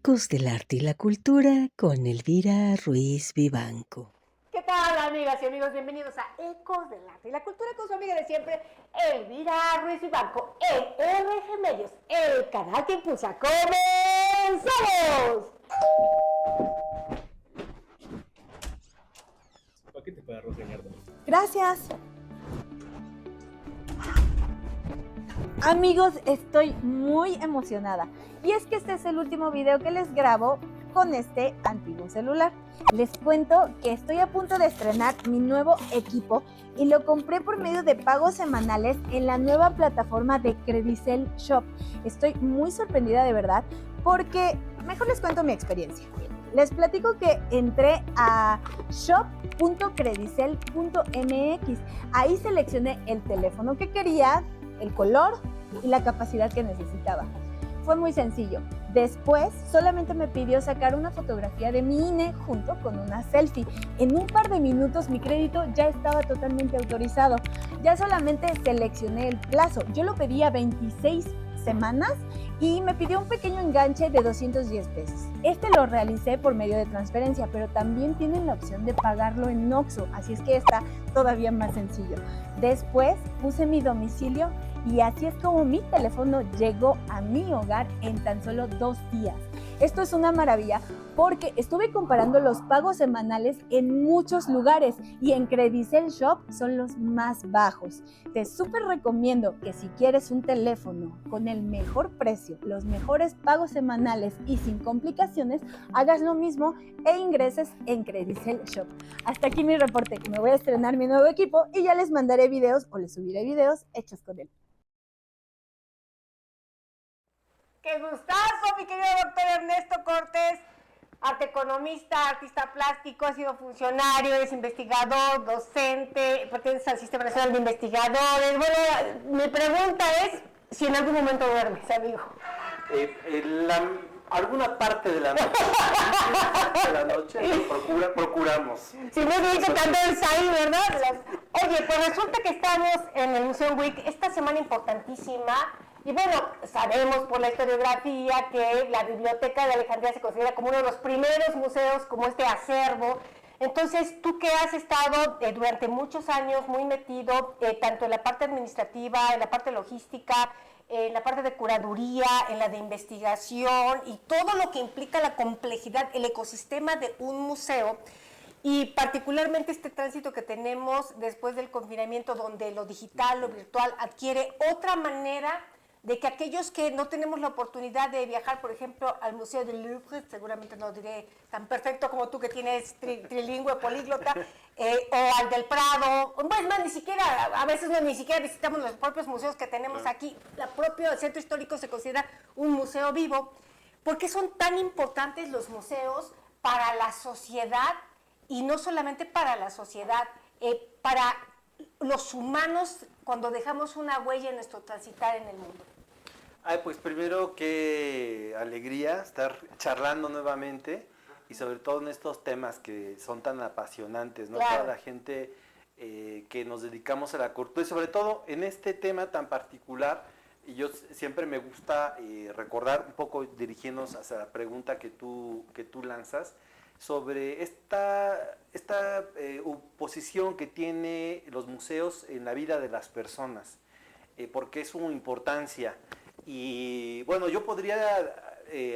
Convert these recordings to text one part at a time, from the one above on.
Ecos del arte y la cultura con Elvira Ruiz Vivanco. ¿Qué tal, amigas y amigos? Bienvenidos a Ecos del Arte y la Cultura con su amiga de siempre, Elvira Ruiz Vivanco, en RG Medios, el canal que impulsa. ¡Comenzamos! Paquete para Rosa Ñardo. Gracias. Amigos, estoy muy emocionada. Y es que este es el último video que les grabo con este antiguo celular. Les cuento que estoy a punto de estrenar mi nuevo equipo y lo compré por medio de pagos semanales en la nueva plataforma de Credicel Shop. Estoy muy sorprendida de verdad porque mejor les cuento mi experiencia. Les platico que entré a shop.credicel.mx. Ahí seleccioné el teléfono que quería, el color y la capacidad que necesitaba. Fue muy sencillo. Después solamente me pidió sacar una fotografía de mi INE junto con una selfie. En un par de minutos mi crédito ya estaba totalmente autorizado. Ya solamente seleccioné el plazo. Yo lo pedí a 26 semanas y me pidió un pequeño enganche de 210 pesos. Este lo realicé por medio de transferencia, pero también tienen la opción de pagarlo en OXXO, así es que está todavía más sencillo. Después puse mi domicilio y así es como mi teléfono llegó a mi hogar en tan solo 2 días. Esto es una maravilla porque estuve comparando los pagos semanales en muchos lugares y en Credicel Shop son los más bajos. Te súper recomiendo que si quieres un teléfono con el mejor precio, los mejores pagos semanales y sin complicaciones, hagas lo mismo e ingreses en Credicel Shop. Hasta aquí mi reporte. Me voy a estrenar mi nuevo equipo y ya les mandaré videos o les subiré videos hechos con él. ¡Qué gustazo, mi querido doctor Ernesto Cortés! Arte economista, artista plástico, has sido funcionario, eres investigador, docente, perteneces al Sistema Nacional de Investigadores. Bueno, mi pregunta es si en algún momento duermes, amigo. Alguna parte de la noche, procuramos. Si no es que andas ahí, ¿verdad? Oye, pues resulta que estamos en el Museo Week, esta semana importantísima. Y bueno, sabemos por la historiografía que la Biblioteca de Alejandría se considera como uno de los primeros museos, como este acervo. Entonces, tú que has estado durante muchos años muy metido, tanto en la parte administrativa, en la parte logística, en la parte de curaduría, en la de investigación y todo lo que implica la complejidad, el ecosistema de un museo, y particularmente este tránsito que tenemos después del confinamiento, donde lo digital, lo virtual adquiere otra manera de que aquellos que no tenemos la oportunidad de viajar, por ejemplo, al Museo del Louvre, seguramente no diré tan perfecto como tú que tienes trilingüe, políglota, o al del Prado, bueno, más, ni siquiera, a veces ni siquiera visitamos los propios museos que tenemos aquí. El propio centro histórico se considera un museo vivo. ¿Por qué son tan importantes los museos para la sociedad? Y no solamente para la sociedad, para los humanos cuando dejamos una huella en nuestro transitar en el mundo. Ay, pues primero qué alegría estar charlando nuevamente y sobre todo en estos temas que son tan apasionantes, ¿no? Claro. Toda la gente que nos dedicamos a la cultura y sobre todo en este tema tan particular, y yo siempre me gusta recordar un poco, dirigiéndonos hacia la pregunta que tú lanzas, sobre esta posición que tiene los museos en la vida de las personas, porque es su importancia. Y bueno, yo podría,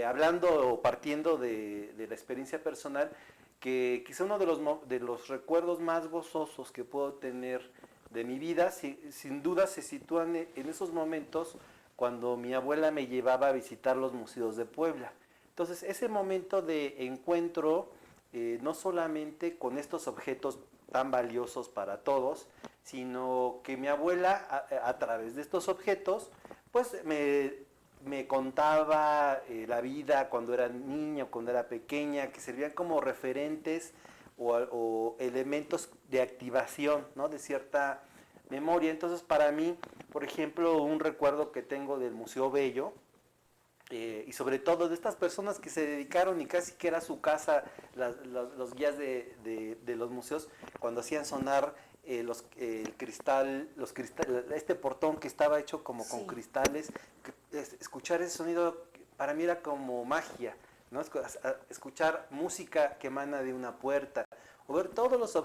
hablando o partiendo de la experiencia personal, que quizá uno de los recuerdos más gozosos que puedo tener de mi vida, sin duda se sitúan en esos momentos cuando mi abuela me llevaba a visitar los museos de Puebla. Entonces, ese momento de encuentro, no solamente con estos objetos tan valiosos para todos, sino que mi abuela, a través de estos objetos, pues me contaba la vida cuando era niña, cuando era pequeña, que servían como referentes o elementos de activación, ¿no? De cierta memoria. Entonces, para mí, por ejemplo, un recuerdo que tengo del Museo Bello, y sobre todo de estas personas que se dedicaron y casi que era su casa, los guías de los museos, cuando hacían sonar el cristal, este portón que estaba hecho como con cristales, escuchar ese sonido para mí era como magia, ¿no? Escuchar música que emana de una puerta, o ver todos los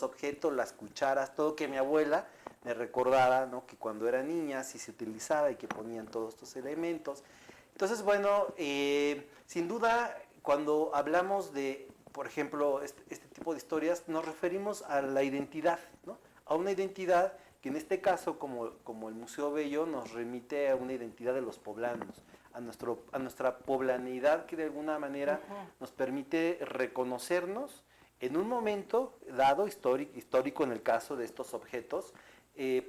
objetos, las cucharas, todo que mi abuela me recordaba, ¿no? Que cuando era niña sí se utilizaba y que ponían todos estos elementos. Entonces, bueno, sin duda, cuando hablamos de, por ejemplo, este tipo de historias, nos referimos a la identidad, ¿no? A una identidad que en este caso, como el Museo Bello, nos remite a una identidad de los poblanos, a nuestra poblanidad que de alguna manera nos permite reconocernos en un momento dado histórico en el caso de estos objetos,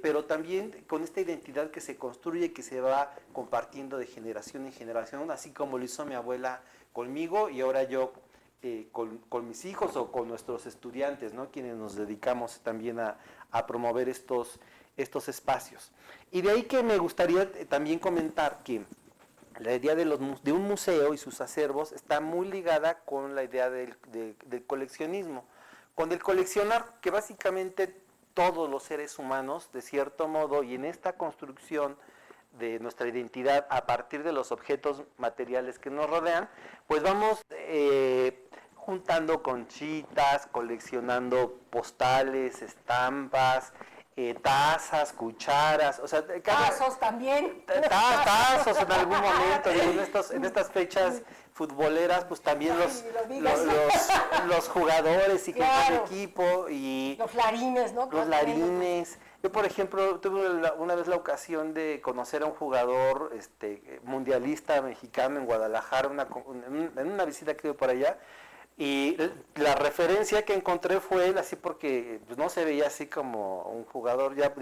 pero también con esta identidad que se construye y que se va compartiendo de generación en generación, así como lo hizo mi abuela conmigo y ahora yo con mis hijos o con nuestros estudiantes, ¿no? Quienes nos dedicamos también a promover estos espacios. Y de ahí que me gustaría también comentar que la idea de un museo y sus acervos está muy ligada con la idea del coleccionismo, con el coleccionar, que básicamente todos los seres humanos, de cierto modo, y en esta construcción de nuestra identidad a partir de los objetos materiales que nos rodean, pues vamos juntando conchitas, coleccionando postales, estampas, tazas, cucharas, o sea, tazos también. Tazos en algún momento, en estas fechas futboleras, pues también los jugadores y claro. el equipo y los larines, ¿no? Los larines. Yo, por ejemplo, tuve una vez la ocasión de conocer a un jugador mundialista mexicano en Guadalajara, en una visita que tuve por allá. Y la referencia que encontré fue él, así porque pues, no se veía así como un jugador, creo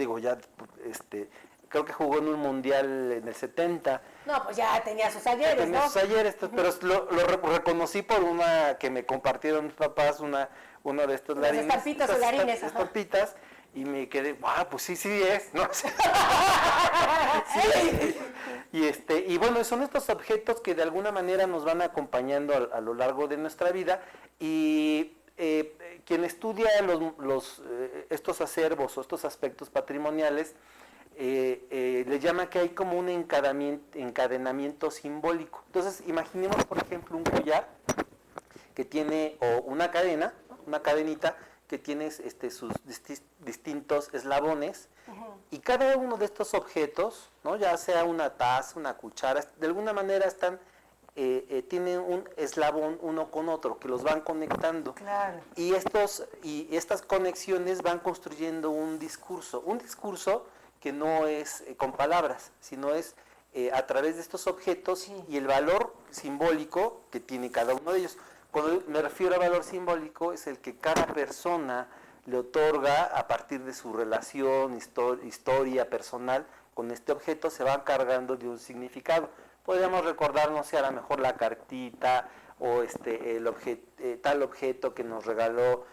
que jugó en un mundial en el 70. No, pues ya tenía sus ayeres, tenía sus ayeres, pero lo reconocí por una que me compartieron mis papás, uno de estos larines. Estampitas o larines. Estampitas, y me quedé, pues sí es, ¿no? Sí, y bueno, son estos objetos que de alguna manera nos van acompañando a lo largo de nuestra vida, y quien estudia estos acervos o estos aspectos patrimoniales, le llama que hay como un encadenamiento simbólico. Entonces, imaginemos, por ejemplo, un collar que tiene, o una cadenita, que tiene sus distintos eslabones, y cada uno de estos objetos, ¿no? Ya sea una taza, una cuchara, de alguna manera tienen un eslabón uno con otro, que los van conectando. Claro. Y estas conexiones van construyendo un discurso que no es con palabras, sino es a través de estos objetos, sí, y el valor simbólico que tiene cada uno de ellos. Cuando me refiero a valor simbólico, es el que cada persona le otorga a partir de su relación, historia personal con este objeto, se va cargando de un significado. Podríamos recordarnos si a lo mejor la cartita o tal objeto que nos regaló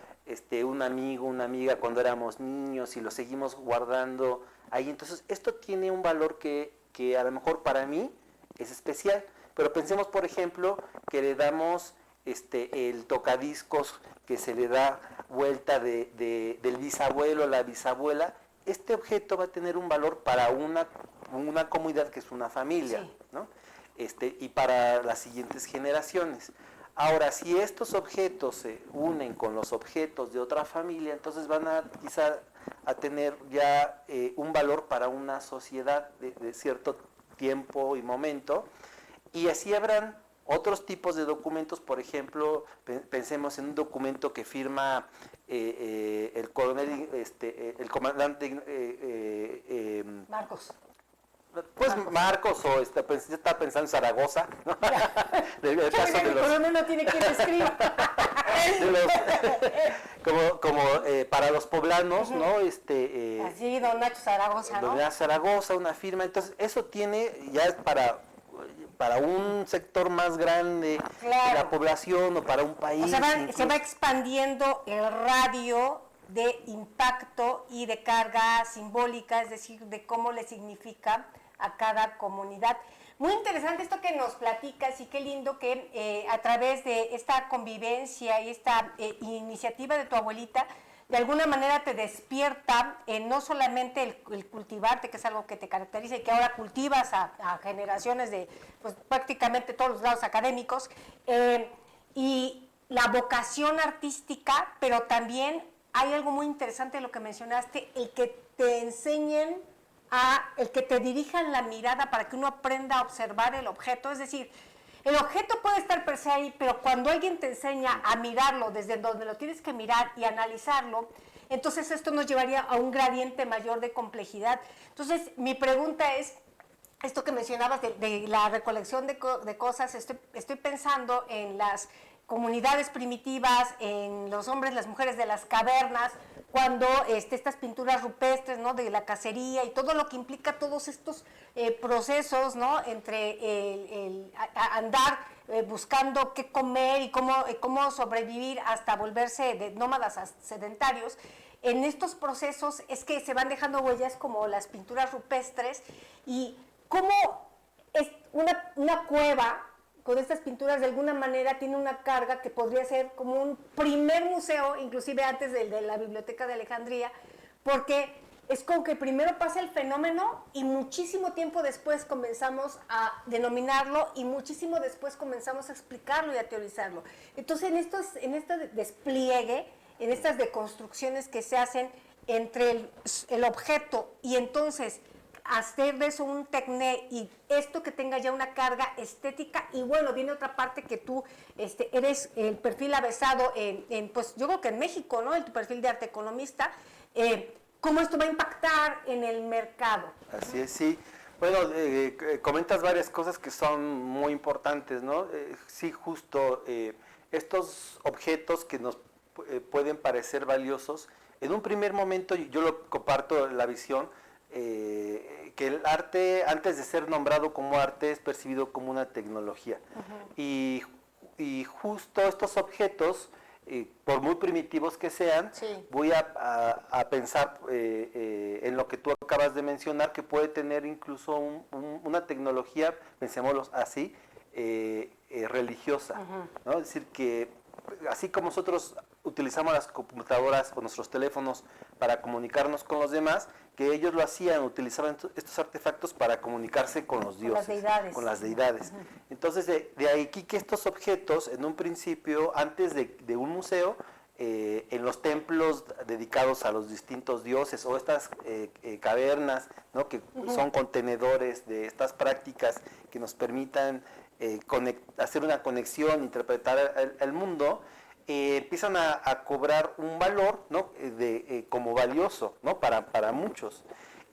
un amigo, una amiga cuando éramos niños y lo seguimos guardando ahí. Entonces, esto tiene un valor que a lo mejor para mí es especial, pero pensemos, por ejemplo, que le damos el tocadiscos que se le da vuelta del bisabuelo a la bisabuela. Este objeto va a tener un valor para una comunidad que es una familia, sí, ¿no? Y para las siguientes generaciones. Ahora, si estos objetos se unen con los objetos de otra familia, entonces van a quizá a tener ya un valor para una sociedad de cierto tiempo y momento, y así habrán otros tipos de documentos. Por ejemplo, pensemos en un documento que firma el coronel, el comandante Marcos. Pues Marcos, o yo estaba pensando en Zaragoza, ¿no? El caso de los... coronel no tiene quien escriba. como para los poblanos, ¿no? Así, don Nacho Zaragoza, ¿no? Don Nacho Zaragoza, una firma. Entonces, eso ya es para un sector más grande, claro, de la población, o para un país. O sea, se va expandiendo el radio de impacto y de carga simbólica, es decir, de cómo le significa a cada comunidad. Muy interesante esto que nos platicas, y qué lindo que a través de esta convivencia y esta iniciativa de tu abuelita, de alguna manera te despierta no solamente el cultivarte, que es algo que te caracteriza y que ahora cultivas a generaciones de pues, prácticamente todos los grados académicos, y la vocación artística, pero también hay algo muy interesante de lo que mencionaste, el que te enseñen el que te dirijan la mirada para que uno aprenda a observar el objeto, es decir, el objeto puede estar per se ahí, pero cuando alguien te enseña a mirarlo desde donde lo tienes que mirar y analizarlo, entonces esto nos llevaría a un gradiente mayor de complejidad. Entonces, mi pregunta es, esto que mencionabas de la recolección de cosas, estoy pensando en las comunidades primitivas, en los hombres, las mujeres de las cavernas, cuando estas pinturas rupestres, ¿no? De la cacería y todo lo que implica todos estos procesos, ¿no? Entre andar buscando qué comer y cómo sobrevivir hasta volverse de nómadas sedentarios. En estos procesos es que se van dejando huellas como las pinturas rupestres y cómo es una cueva con estas pinturas de alguna manera tiene una carga que podría ser como un primer museo, inclusive antes de la Biblioteca de Alejandría, porque es como que primero pasa el fenómeno y muchísimo tiempo después comenzamos a denominarlo y muchísimo después comenzamos a explicarlo y a teorizarlo. Entonces en este despliegue, en estas deconstrucciones que se hacen entre el objeto y entonces hacer de eso un tecné y esto que tenga ya una carga estética y bueno, viene otra parte que tú eres el perfil avesado pues yo creo que en México, ¿no? Tu perfil de arte economista, ¿cómo esto va a impactar en el mercado? Así es, sí. Bueno, comentas varias cosas que son muy importantes, ¿no? Sí, justo estos objetos que nos pueden parecer valiosos, en un primer momento yo lo comparto la visión, que el arte, antes de ser nombrado como arte, es percibido como una tecnología. Y justo estos objetos, por muy primitivos que sean, sí. Voy a pensar en lo que tú acabas de mencionar, que puede tener incluso una tecnología, pensémoslo así, religiosa, ¿no? Es decir, que así como nosotros utilizamos las computadoras o nuestros teléfonos para comunicarnos con los demás, que ellos lo hacían, utilizaban estos artefactos para comunicarse con los dioses, con las deidades. Entonces, de ahí que estos objetos, en un principio, antes de un museo, en los templos dedicados a los distintos dioses o estas cavernas, ¿no? Que son contenedores de estas prácticas que nos permitan hacer una conexión, interpretar el mundo, empiezan a cobrar un valor, ¿no? Como valioso, ¿no? para muchos.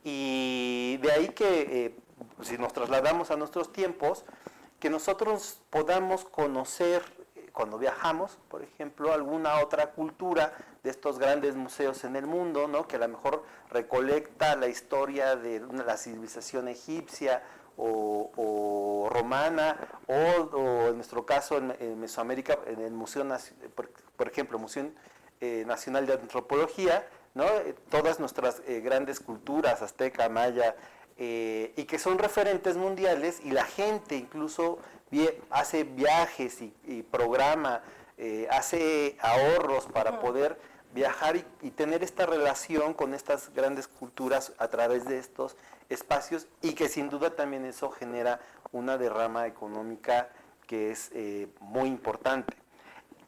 Y de ahí que, si nos trasladamos a nuestros tiempos, que nosotros podamos conocer, cuando viajamos, por ejemplo, alguna otra cultura de estos grandes museos en el mundo, ¿no? Que a lo mejor recolecta la historia de la civilización egipcia o romana, o en nuestro caso en Mesoamérica, en el Museo, por ejemplo, Museo Nacional de Antropología, ¿no? Todas nuestras grandes culturas, azteca, maya, y que son referentes mundiales, y la gente incluso hace viajes y programa, hace ahorros para poder viajar y tener esta relación con estas grandes culturas a través de estos espacios, y que sin duda también eso genera una derrama económica que es muy importante.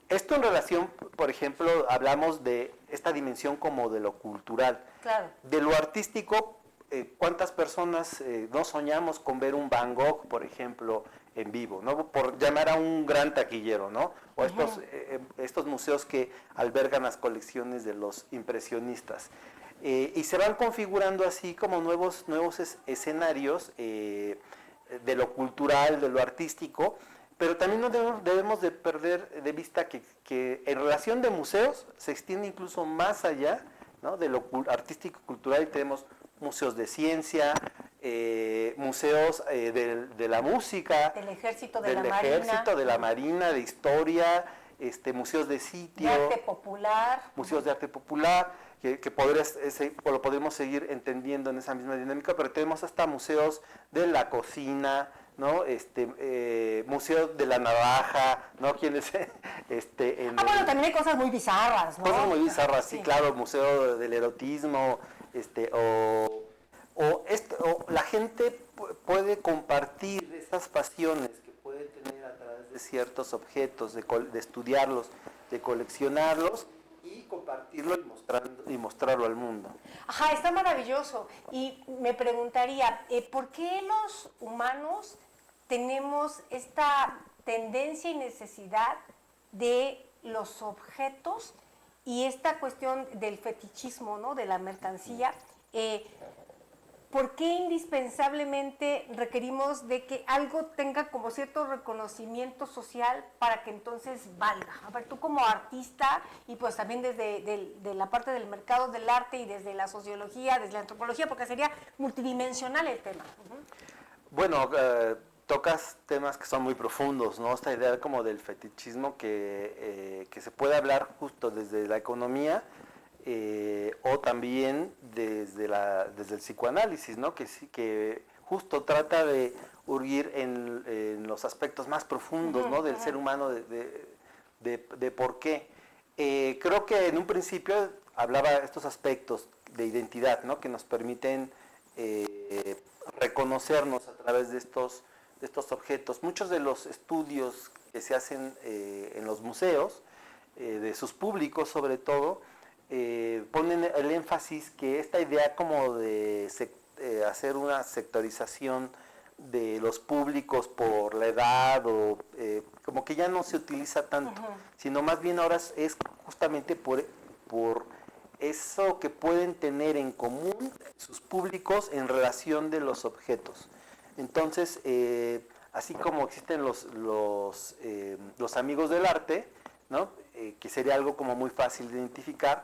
Esto en relación, por ejemplo, hablamos de esta dimensión como de lo cultural. Claro. De lo artístico, ¿cuántas personas no soñamos con ver un Van Gogh, por ejemplo, en vivo, ¿no? Por llamar a un gran taquillero, ¿no? O estos museos que albergan las colecciones de los impresionistas. Y se van configurando así como nuevos escenarios de lo cultural, de lo artístico, pero también no debemos de perder de vista que en relación de museos se extiende incluso más allá, ¿no? De lo artístico cultural, y tenemos museos de ciencia, museos de la música, del ejército, de la marina, de historia, museos de sitio, de arte popular, museos de arte popular, que lo podemos seguir entendiendo en esa misma dinámica, pero tenemos hasta museos de la cocina, ¿no? Museo de la Navaja, ¿no? ¿Quién es? Bueno, también hay cosas muy bizarras, ¿no? Cosas muy bizarras, sí, Sí. claro, Museo del Erotismo, o la gente puede compartir estas pasiones que puede tener a través de ciertos objetos, de estudiarlos, de coleccionarlos y compartirlo y mostrarlo al mundo. Ajá, está maravilloso. Y me preguntaría, ¿por qué los humanos tenemos esta tendencia y necesidad de los objetos y esta cuestión del fetichismo, ¿no? De la mercancía? ¿Por qué indispensablemente requerimos de que algo tenga como cierto reconocimiento social para que entonces valga? A ver, tú como artista y pues también desde de la parte del mercado del arte y desde la sociología, desde la antropología, porque sería multidimensional el tema. Bueno, tocas temas que son muy profundos, ¿no? Esta idea como del fetichismo que se puede hablar justo desde la economía, o también desde el psicoanálisis, ¿no? Que justo trata de hurguir en los aspectos más profundos, ¿no? Del ser humano, de por qué. Creo que en un principio hablaba de estos aspectos de identidad, ¿no? Que nos permiten reconocernos a través de estos objetos. Muchos de los estudios que se hacen en los museos, de sus públicos sobre todo, ponen el énfasis que esta idea como de hacer una sectorización de los públicos por la edad o como que ya no se utiliza tanto, sino más bien ahora es justamente por eso que pueden tener en común sus públicos en relación de los objetos. Entonces, así como existen los amigos del arte, ¿no? Que sería algo como muy fácil de identificar,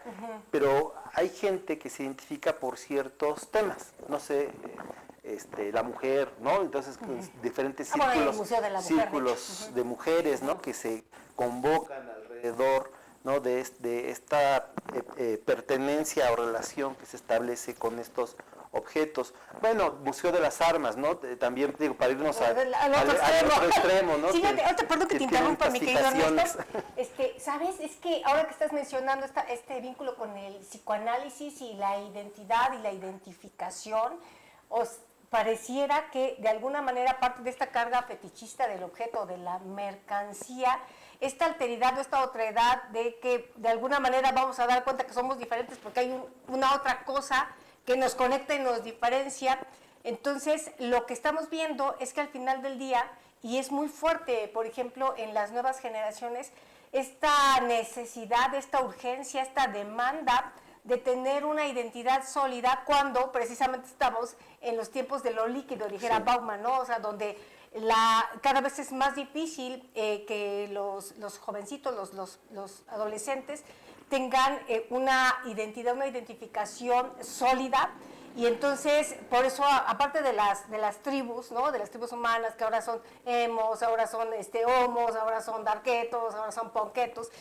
pero hay gente que se identifica por ciertos temas, no sé, la mujer, ¿no? Entonces, diferentes Bueno, el Museo de la Mujer, círculos de mujeres, ¿no? Que se convocan alrededor, ¿no? de esta pertenencia o relación que se establece con estos objetos. Bueno, Museo de las Armas, ¿no? También digo, para irnos al otro extremo, ¿no? Sí, perdón que te interrumpa, mi querido Ernesto. ¿Sabes? Es que ahora que estás mencionando este vínculo con el psicoanálisis y la identidad y la identificación, os pareciera que de alguna manera parte de esta carga fetichista del objeto, de la mercancía, esta alteridad o esta otredad de que de alguna manera vamos a dar cuenta que somos diferentes porque hay una otra cosa que nos conecta y nos diferencia. Entonces, lo que estamos viendo es que al final del día, y es muy fuerte, por ejemplo, en las nuevas generaciones, esta necesidad, esta urgencia, esta demanda de tener una identidad sólida cuando precisamente estamos en los tiempos de lo líquido, dijera Bauman, ¿no? O sea, donde cada vez es más difícil que los jovencitos, los adolescentes, tengan una identidad, una identificación sólida. Y entonces, por eso, aparte de las tribus, ¿no? De las tribus humanas, que ahora son emos, ahora son homos, ahora son darketos, ahora son punketos,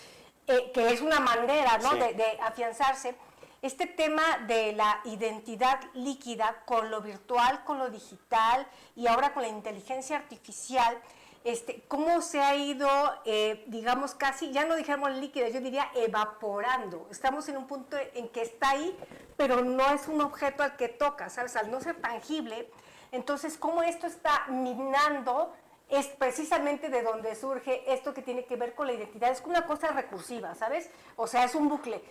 que es una manera, ¿no? De afianzarse. Este tema de la identidad líquida con lo virtual, con lo digital y ahora con la inteligencia artificial, cómo se ha ido, digamos, casi, ya no dijéramos líquida, yo diría evaporando. Estamos en un punto en que está ahí, pero no es un objeto al que toca, ¿sabes? Al no ser tangible, entonces, cómo esto está minando es precisamente de donde surge esto que tiene que ver con la identidad. Es una cosa recursiva, ¿sabes? O sea, es un bucle.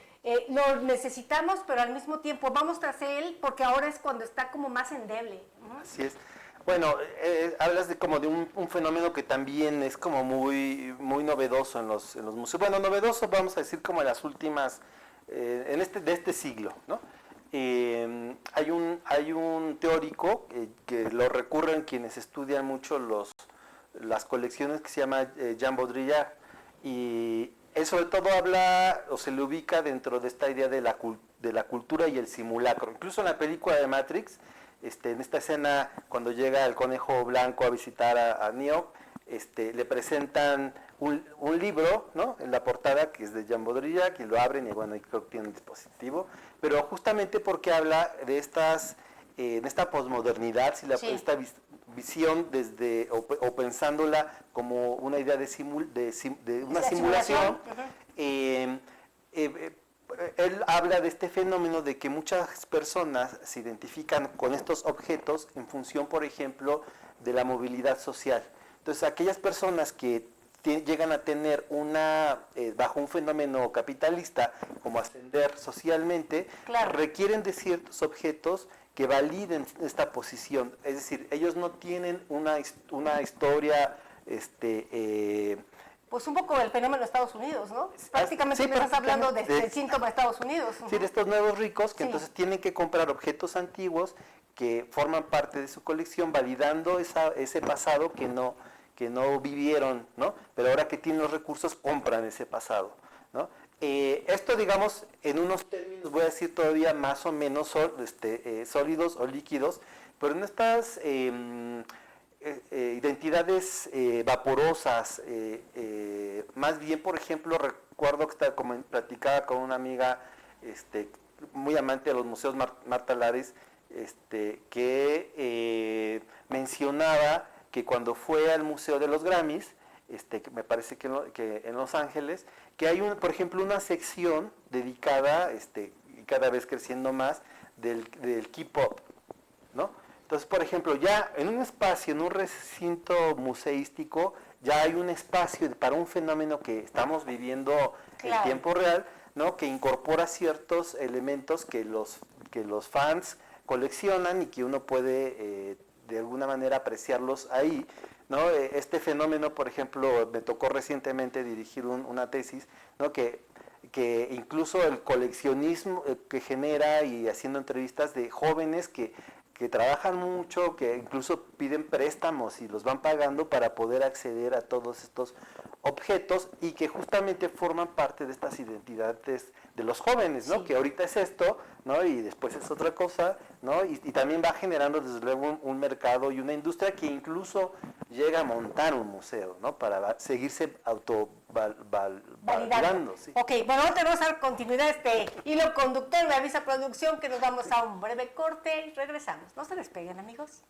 Lo necesitamos, pero al mismo tiempo vamos tras él porque ahora es cuando está como más endeble. Así es. Bueno, hablas de como de un fenómeno que también es como muy novedoso en los museos. Bueno, novedoso vamos a decir como en las últimas, de este siglo, ¿no? Hay un teórico que lo recurren quienes estudian mucho las colecciones, que se llama Jean Baudrillard, y él sobre todo habla o se le ubica dentro de esta idea de la cultura y el simulacro. Incluso en la película de Matrix, en esta escena cuando llega el conejo blanco a visitar a Neo, le presentan un libro, ¿no? En la portada, que es de Jean Baudrillard, que lo abren y bueno, ahí creo que tiene un dispositivo, pero justamente porque habla de esta posmodernidad, esta visión desde o pensándola como una idea de una simulación, él habla de este fenómeno de que muchas personas se identifican con estos objetos en función, por ejemplo, de la movilidad social. Entonces, aquellas personas que llegan a tener bajo un fenómeno capitalista, como ascender socialmente, requieren de ciertos objetos que validen esta posición. Es decir, ellos no tienen una historia pues un poco el fenómeno de Estados Unidos, ¿no? Prácticamente me estás hablando del síntoma de Estados Unidos. Sí, de estos nuevos ricos que entonces tienen que comprar objetos antiguos que forman parte de su colección, validando ese pasado que no vivieron, ¿no? Pero ahora que tienen los recursos, compran ese pasado, ¿no? Esto, digamos, en unos términos, voy a decir todavía más o menos sólidos o líquidos, pero en estas identidades vaporosas, más bien, por ejemplo, recuerdo que platicaba con una amiga muy amante de los museos, Marta Lares, que mencionaba que cuando fue al Museo de los Grammys, que me parece que en Los Ángeles, que hay, por ejemplo, una sección dedicada, cada vez creciendo más, del K-pop, ¿no? Entonces, por ejemplo, ya en un espacio, en un recinto museístico, ya hay un espacio para un fenómeno que estamos viviendo en tiempo real, ¿no? Que incorpora ciertos elementos que los fans coleccionan y que uno puede de alguna manera apreciarlos ahí, ¿no? Este fenómeno, por ejemplo, me tocó recientemente dirigir una tesis, ¿no? que incluso el coleccionismo que genera, y haciendo entrevistas de jóvenes que trabajan mucho, que incluso piden préstamos y los van pagando para poder acceder a todos estos objetos, y que justamente forman parte de estas identidades de los jóvenes, ¿no? Que ahorita es esto, ¿no? Y después es otra cosa, ¿no? Y también va generando desde luego un mercado y una industria que incluso llega a montar un museo, ¿no? Para seguirse validando. Sí. Ok, bueno, ahora tenemos a dar continuidad a este hilo conductor. Me avisa producción que nos vamos a un breve corte y regresamos. No se despeguen, amigos.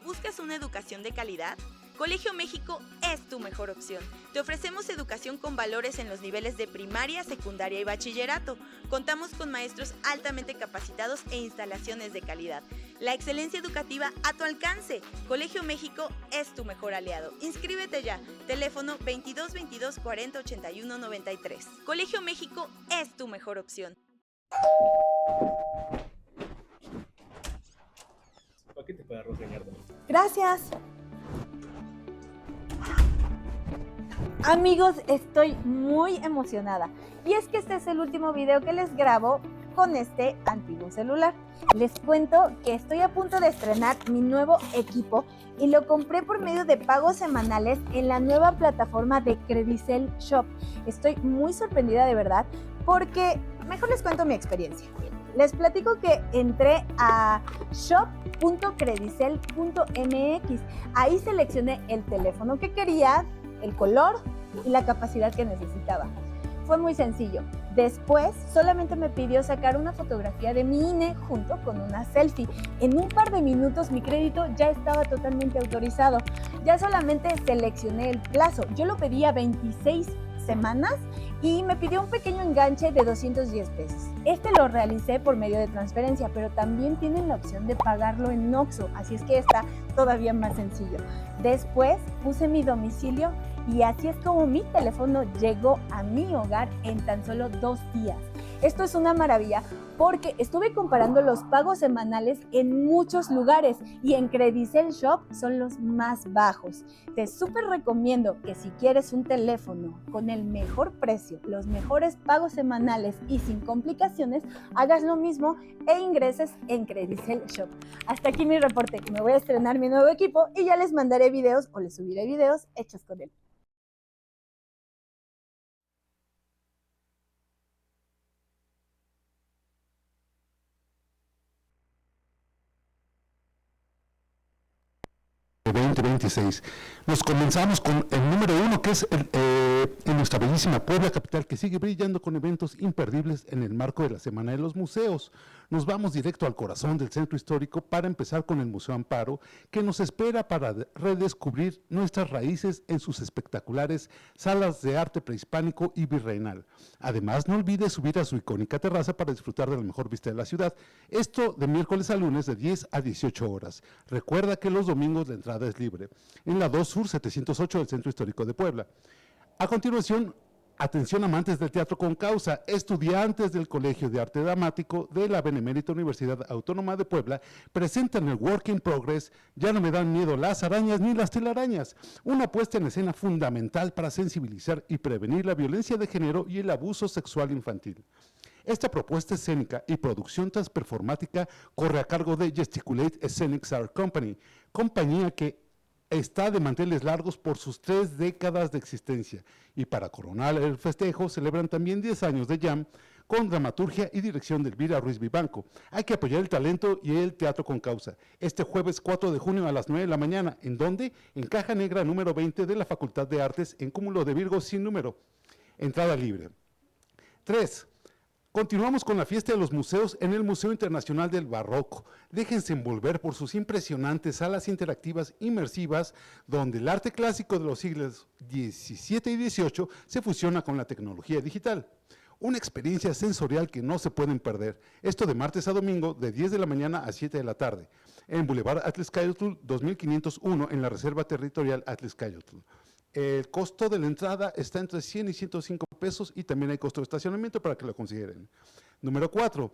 ¿Buscas una educación de calidad? Colegio México es tu mejor opción. Te ofrecemos educación con valores en los niveles de primaria, secundaria y bachillerato. Contamos con maestros altamente capacitados e instalaciones de calidad. La excelencia educativa a tu alcance. Colegio México es tu mejor aliado. Inscríbete ya. Teléfono 22 22 40 81 93. Colegio México es tu mejor opción. Paquete para arroz de ñardo. Gracias. Amigos, estoy muy emocionada. Y es que este es el último video que les grabo con este antiguo celular. Les cuento que estoy a punto de estrenar mi nuevo equipo y lo compré por medio de pagos semanales en la nueva plataforma de Credicel Shop. Estoy muy sorprendida de verdad porque mejor les cuento mi experiencia. Les platico que entré a shop.credicel.mx. Ahí seleccioné el teléfono que quería, el color y la capacidad que necesitaba. Fue muy sencillo. Después solamente me pidió sacar una fotografía de mi INE junto con una selfie. En un par de minutos mi crédito ya estaba totalmente autorizado. Ya solamente seleccioné el plazo. Yo lo pedía 26 semanas y me pidió un pequeño enganche de 210 pesos. Este lo realicé por medio de transferencia, pero también tienen la opción de pagarlo en OXXO, así es que está todavía más sencillo. Después puse mi domicilio y así es como mi teléfono llegó a mi hogar en tan solo 2 días. Esto es una maravilla porque estuve comparando los pagos semanales en muchos lugares y en Credicel Shop son los más bajos. Te súper recomiendo que si quieres un teléfono con el mejor precio, los mejores pagos semanales y sin complicaciones, hagas lo mismo e ingreses en Credicel Shop. Hasta aquí mi reporte. Me voy a estrenar mi nuevo equipo y ya les mandaré videos o les subiré videos hechos con él. De 2026. Nos comenzamos con el número 1, que es en nuestra bellísima Puebla capital, que sigue brillando con eventos imperdibles en el marco de la Semana de los Museos. Nos vamos directo al corazón del centro histórico para empezar con el Museo Amparo, que nos espera para redescubrir nuestras raíces en sus espectaculares salas de arte prehispánico y virreinal. Además, no olvides subir a su icónica terraza para disfrutar de la mejor vista de la ciudad. Esto de miércoles a lunes de 10 a 18 horas. Recuerda que los domingos la entrada es libre. En la 2 Sur 708 del Centro Histórico de Puebla. A continuación, atención amantes del teatro con causa, estudiantes del Colegio de Arte Dramático de la Benemérita Universidad Autónoma de Puebla presentan el Work in Progress, Ya no me dan miedo las arañas ni las telarañas, una puesta en escena fundamental para sensibilizar y prevenir la violencia de género y el abuso sexual infantil. Esta propuesta escénica y producción transperformática corre a cargo de Gesticulate Scenics Art Company, compañía que está de manteles largos por sus 3 décadas de existencia, y para coronar el festejo celebran también 10 años de Jam con dramaturgia y dirección de Elvira Ruiz Vivanco. Hay que apoyar el talento y el teatro con causa. Este jueves 4 de junio a las 9 de la mañana, ¿en dónde? En Caja Negra número 20 de la Facultad de Artes, en Cúmulo de Virgo sin número. Entrada libre. 3. Continuamos con la fiesta de los museos en el Museo Internacional del Barroco. Déjense envolver por sus impresionantes salas interactivas inmersivas, donde el arte clásico de los siglos XVII y XVIII se fusiona con la tecnología digital. Una experiencia sensorial que no se pueden perder. Esto de martes a domingo, de 10 de la mañana a 7 de la tarde, en Boulevard Atlixcayotl 2501, en la Reserva Territorial Atlixcayotl. El costo de la entrada está entre 100 y 105 pesos y también hay costo de estacionamiento para que lo consideren. Número 4.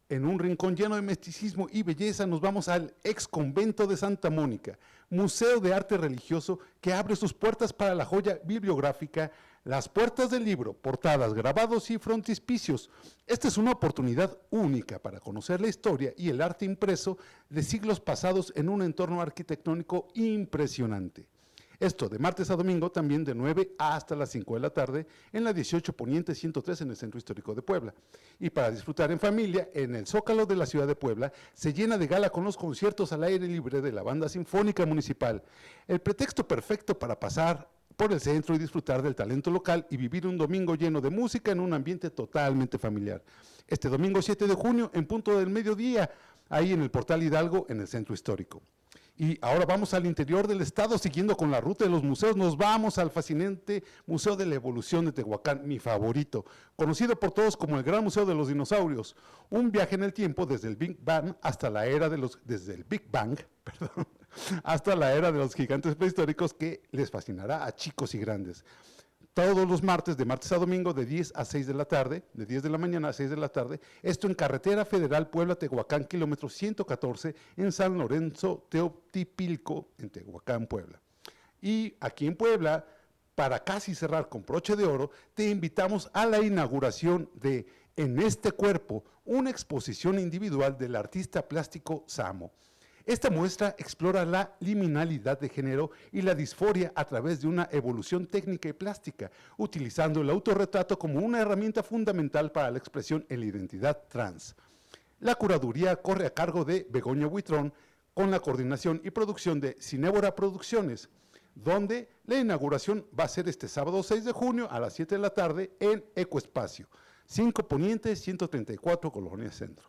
En un rincón lleno de misticismo y belleza nos vamos al ex convento de Santa Mónica, museo de arte religioso que abre sus puertas para la joya bibliográfica, las puertas del libro, portadas, grabados y frontispicios. Esta es una oportunidad única para conocer la historia y el arte impreso de siglos pasados en un entorno arquitectónico impresionante. Esto de martes a domingo, también de 9 hasta las 5 de la tarde, en la 18 Poniente 103 en el Centro Histórico de Puebla. Y para disfrutar en familia, en el Zócalo de la ciudad de Puebla, se llena de gala con los conciertos al aire libre de la Banda Sinfónica Municipal. El pretexto perfecto para pasar por el centro y disfrutar del talento local y vivir un domingo lleno de música en un ambiente totalmente familiar. Este domingo 7 de junio, en punto del mediodía, ahí en el Portal Hidalgo, en el Centro Histórico. Y ahora vamos al interior del estado, siguiendo con la ruta de los museos. Nos vamos al fascinante Museo de la Evolución de Tehuacán, mi favorito, conocido por todos como el Gran Museo de los Dinosaurios. Un viaje en el tiempo desde el Big Bang hasta la era de los, hasta la era de los gigantes prehistóricos, que les fascinará a chicos y grandes. Todos los martes, de martes a domingo, de 10 a 6 de la tarde, de 10 de la mañana a 6 de la tarde, esto en Carretera Federal Puebla-Tehuacán, kilómetro 114, en San Lorenzo Teotipilco, en Tehuacán, Puebla. Y aquí en Puebla, para casi cerrar con broche de oro, te invitamos a la inauguración de En este cuerpo, una exposición individual del artista plástico Samo. Esta muestra explora la liminalidad de género y la disforia a través de una evolución técnica y plástica, utilizando el autorretrato como una herramienta fundamental para la expresión en la identidad trans. La curaduría corre a cargo de Begoña Buitrón, con la coordinación y producción de Cinébora Producciones, donde la inauguración va a ser este sábado 6 de junio a las 7 de la tarde en Ecoespacio, 5 Poniente 134, Colonia Centro.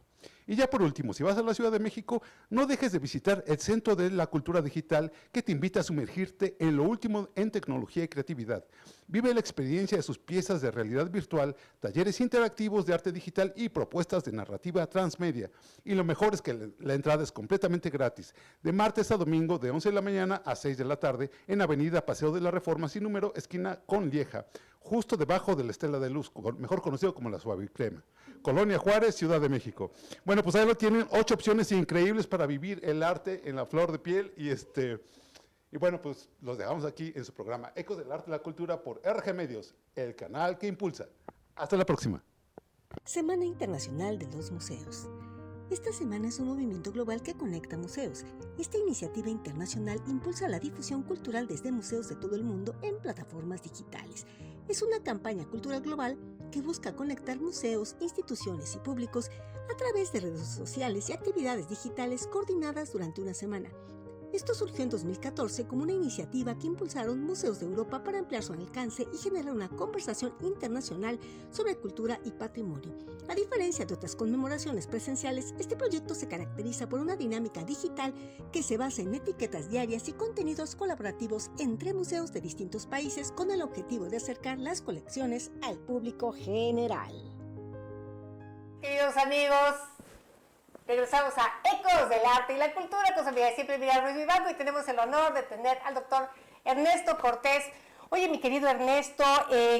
Y ya por último, si vas a la Ciudad de México, no dejes de visitar el Centro de la Cultura Digital, que te invita a sumergirte en lo último en tecnología y creatividad. Vive la experiencia de sus piezas de realidad virtual, talleres interactivos de arte digital y propuestas de narrativa transmedia. Y lo mejor es que la entrada es completamente gratis, de martes a domingo, de 11 de la mañana a 6 de la tarde, en Avenida Paseo de la Reforma, sin número, esquina con Lieja, justo debajo de la Estela de Luz, mejor conocido como la Suavicrema. Colonia Juárez, Ciudad de México. Bueno, pues ahí lo tienen, 8 opciones increíbles para vivir el arte en la flor de piel y bueno, pues los dejamos aquí en su programa Ecos del Arte y la Cultura por RG Medios, el canal que impulsa. Hasta la próxima. Semana Internacional de los Museos. Esta semana es un movimiento global que conecta museos. Esta iniciativa internacional impulsa la difusión cultural desde museos de todo el mundo en plataformas digitales. Es una campaña cultural global que busca conectar museos, instituciones y públicos a través de redes sociales y actividades digitales coordinadas durante una semana. Esto surgió en 2014 como una iniciativa que impulsaron museos de Europa para ampliar su alcance y generar una conversación internacional sobre cultura y patrimonio. A diferencia de otras conmemoraciones presenciales, este proyecto se caracteriza por una dinámica digital que se basa en etiquetas diarias y contenidos colaborativos entre museos de distintos países con el objetivo de acercar las colecciones al público general. Queridos amigos, regresamos a Ecos del Arte y la Cultura con su amiga siempre Miriam Ruiz Vivanco y tenemos el honor de tener al doctor Ernesto Cortés. Oye, mi querido Ernesto,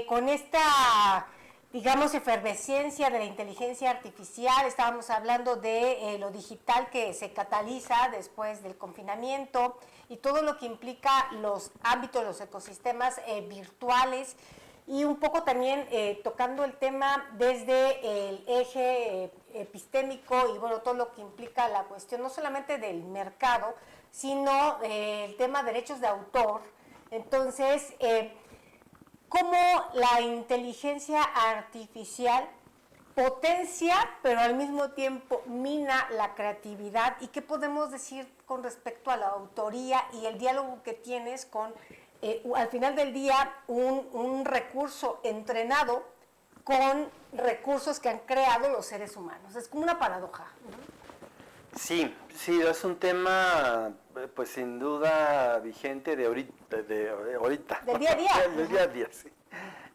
con esta, digamos, efervescencia de la inteligencia artificial, estábamos hablando de lo digital que se cataliza después del confinamiento y todo lo que implica los ámbitos, los ecosistemas virtuales. Y un poco también tocando el tema desde el eje epistémico y bueno, todo lo que implica la cuestión no solamente del mercado, sino el tema de derechos de autor. Entonces, cómo la inteligencia artificial potencia, pero al mismo tiempo mina la creatividad y qué podemos decir con respecto a la autoría y el diálogo que tienes con al final del día, un recurso entrenado con recursos que han creado los seres humanos. Es como una paradoja, ¿no? Sí, es un tema, pues sin duda vigente de ahorita. Del día a día. Del día a día, sí.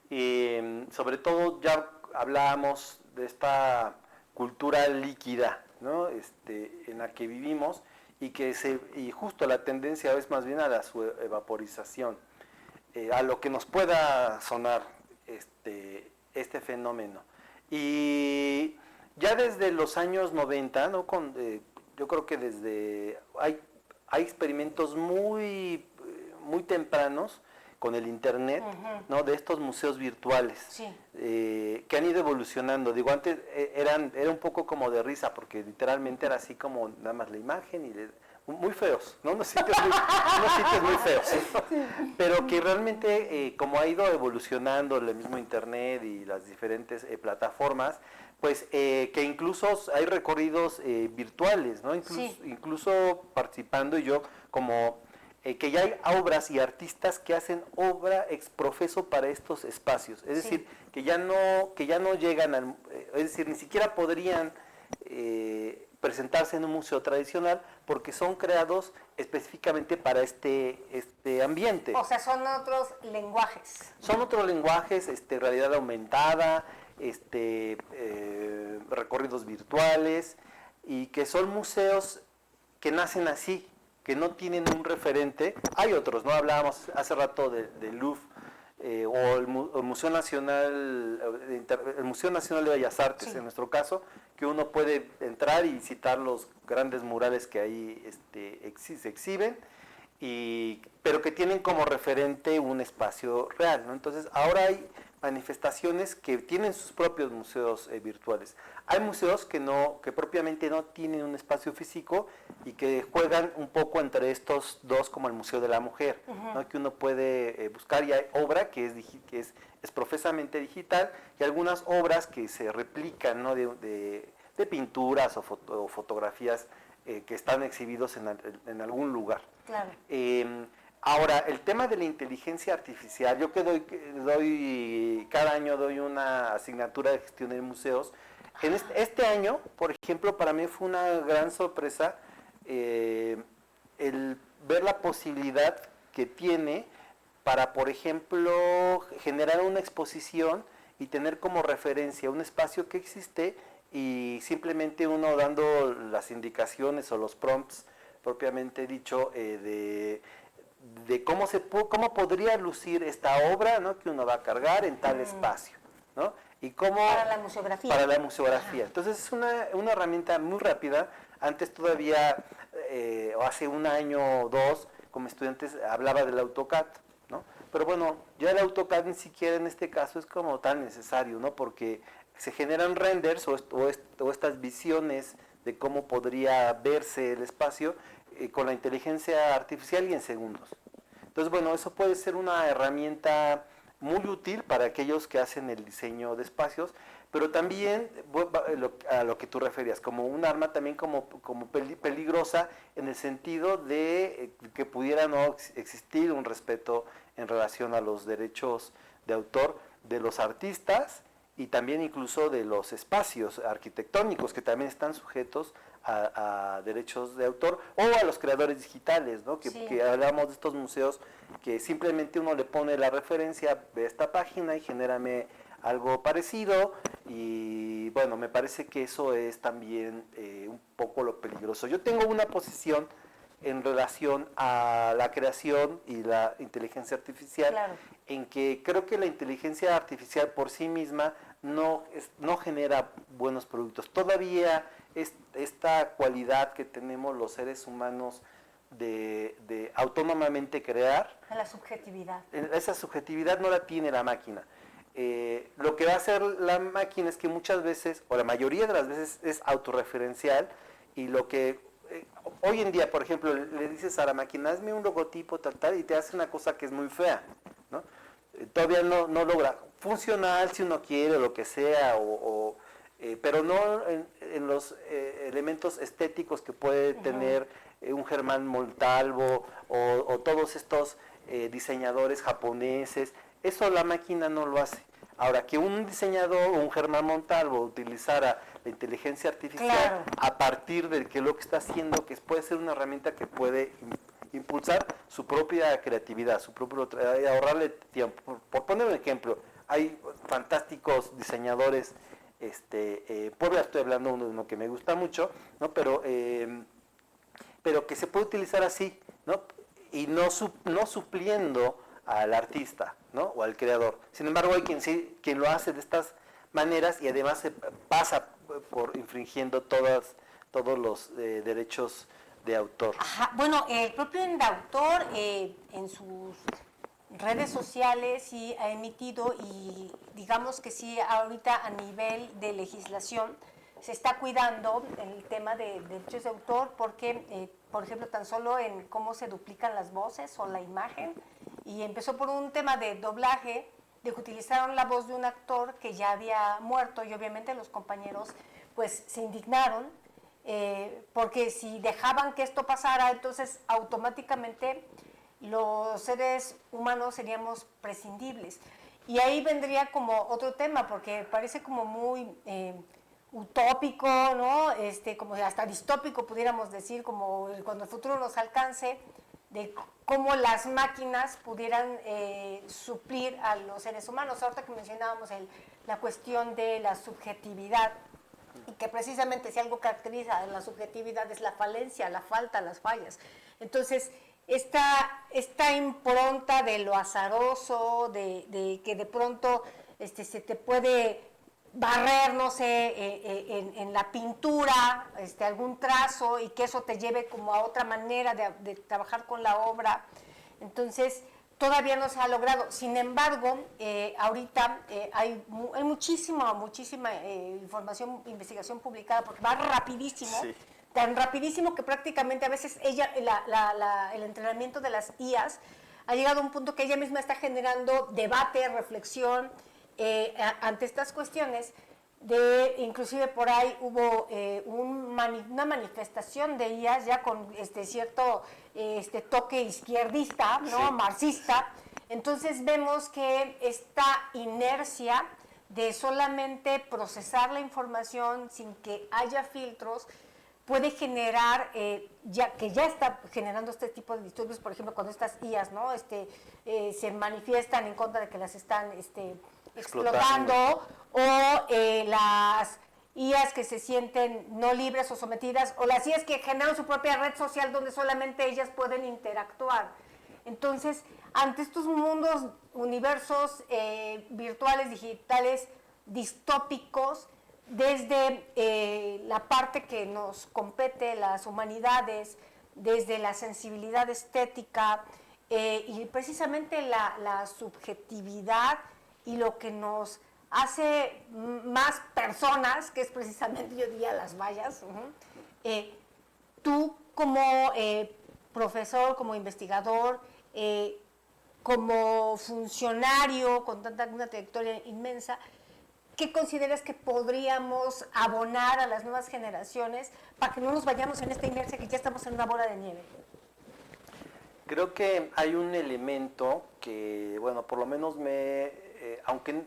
Y sobre todo ya hablábamos de esta cultura líquida, ¿no? En la que vivimos. Y justo la tendencia es más bien a su evaporización, a lo que nos pueda sonar este fenómeno. Y ya desde los años 90, ¿no? Yo creo que hay experimentos muy tempranos con el internet, ¿no? De estos museos virtuales, sí. Que han ido evolucionando. Digo, antes era un poco como de risa, porque literalmente era así como nada más la imagen y muy feos, ¿no? Unos sitios muy feos, ¿no? Sí. Pero que realmente, como ha ido evolucionando el mismo internet y las diferentes plataformas, pues que incluso hay recorridos virtuales, ¿no? Incluso participando yo como que ya hay obras y artistas que hacen obra exprofeso para estos espacios, es decir, que ya no llegan es decir, ni siquiera podrían presentarse en un museo tradicional porque son creados específicamente para este ambiente. O sea, son otros lenguajes. Son otros lenguajes, realidad aumentada, recorridos virtuales, y que son museos que nacen así, que no tienen un referente. Hay otros, ¿no? Hablábamos hace rato del Louvre, o el Museo Nacional de Bellas Artes, sí. En nuestro caso, que uno puede entrar y visitar los grandes murales que ahí se exhiben, pero que tienen como referente un espacio real, ¿no? Entonces, ahora hay manifestaciones que tienen sus propios museos virtuales. Hay museos que propiamente no tienen un espacio físico y que juegan un poco entre estos dos, como el Museo de la Mujer, ¿no? Que uno puede buscar, y hay obra que es profesamente digital, y algunas obras que se replican, ¿no? de pinturas o fotografías que están exhibidos en algún lugar. Claro. Ahora, el tema de la inteligencia artificial, yo cada año doy una asignatura de gestión de museos. En este año, por ejemplo, para mí fue una gran sorpresa el ver la posibilidad que tiene para, por ejemplo, generar una exposición y tener como referencia un espacio que existe, y simplemente uno dando las indicaciones o los prompts propiamente dicho de cómo podría lucir esta obra, ¿no? Que uno va a cargar en tal espacio, ¿no? Y cómo para la museografía. Para la museografía. Entonces es una herramienta muy rápida. Antes todavía, o hace un año o dos, como estudiantes hablaba del AutoCAD, ¿no? Pero bueno, ya el AutoCAD ni siquiera en este caso es como tan necesario, ¿no? Porque se generan renders o estas visiones de cómo podría verse el espacio con la inteligencia artificial y en segundos. Entonces, bueno, eso puede ser una herramienta muy útil para aquellos que hacen el diseño de espacios, pero también a lo que tú referías, como un arma también como peligrosa en el sentido de que pudiera no existir un respeto en relación a los derechos de autor de los artistas y también incluso de los espacios arquitectónicos que también están sujetos a derechos de autor, o a los creadores digitales, ¿no? Que hablamos de estos museos que simplemente uno le pone la referencia de esta página y genérame algo parecido, y bueno, me parece que eso es también un poco lo peligroso. Yo tengo una posición en relación a la creación y la inteligencia artificial, Claro. en que creo que la inteligencia artificial por sí misma no genera buenos productos. Todavía esta cualidad que tenemos los seres humanos de autónomamente crear, A la subjetividad. esa subjetividad no la tiene la máquina. Lo que va a hacer la máquina es que muchas veces, o la mayoría de las veces, es autorreferencial, y lo que hoy en día, por ejemplo, le dices a la máquina, hazme un logotipo tal, y te hace una cosa que es muy fea, ¿no? Todavía no logra funcional si uno quiere, o lo que sea, pero no en los elementos estéticos que puede tener un Germán Montalvo o todos estos diseñadores japoneses. Eso la máquina no lo hace. Ahora, que un diseñador o un Germán Montalvo utilizara la inteligencia artificial, Claro, a partir de que lo que está haciendo, que puede ser una herramienta que puede impulsar su propia creatividad, ahorrarle tiempo. Por poner un ejemplo, hay fantásticos diseñadores, Puebla, estoy hablando de uno que me gusta mucho, ¿no? Pero que se puede utilizar así, ¿no? Y no supliendo al artista, ¿no? O al creador. Sin embargo, hay quien lo hace de estas maneras, y además se pasa por infringiendo todos los derechos de autor. Ajá. Bueno, el propio Endautor en sus redes sociales sí ha emitido, y digamos que sí, ahorita a nivel de legislación se está cuidando el tema de derechos de autor, porque, por ejemplo, tan solo en cómo se duplican las voces o la imagen, y empezó por un tema de doblaje, de que utilizaron la voz de un actor que ya había muerto, y obviamente los compañeros pues se indignaron, porque si dejaban que esto pasara, entonces automáticamente los seres humanos seríamos prescindibles. Y ahí vendría como otro tema, porque parece como muy utópico, ¿no? Como hasta distópico, pudiéramos decir, como cuando el futuro nos alcance, de cómo las máquinas pudieran suplir a los seres humanos. Ahorita que mencionábamos la cuestión de la subjetividad, y que precisamente si algo caracteriza a la subjetividad es la falencia, la falta, las fallas. Entonces, esta impronta de lo azaroso, de que de pronto se te puede barrer, no sé, en la pintura, algún trazo, y que eso te lleve como a otra manera de trabajar con la obra. Entonces, todavía no se ha logrado. Sin embargo, ahorita hay muchísima información, investigación publicada, porque va rapidísimo. Sí. Tan rapidísimo que prácticamente a veces el entrenamiento de las IAs ha llegado a un punto que ella misma está generando debate, reflexión ante estas cuestiones. Inclusive por ahí hubo una manifestación de IAs ya con cierto toque izquierdista, ¿no? Sí. Marxista. Entonces vemos que esta inercia de solamente procesar la información sin que haya filtros puede generar, que ya está generando este tipo de disturbios, por ejemplo, cuando estas IAs, ¿no? Se manifiestan en contra de que las están explotando, o las IAs que se sienten no libres o sometidas, o las IAs que generan su propia red social donde solamente ellas pueden interactuar. Entonces, ante estos mundos, universos virtuales, digitales, distópicos, desde la parte que nos compete, las humanidades, desde la sensibilidad estética, y precisamente la subjetividad y lo que nos hace más personas, que es precisamente, yo diría, las vallas. Tú como profesor, como investigador, como funcionario con una trayectoria inmensa, ¿qué consideras que podríamos abonar a las nuevas generaciones para que no nos vayamos en esta inercia que ya estamos en una bola de nieve? Creo que hay un elemento que, bueno, por lo menos aunque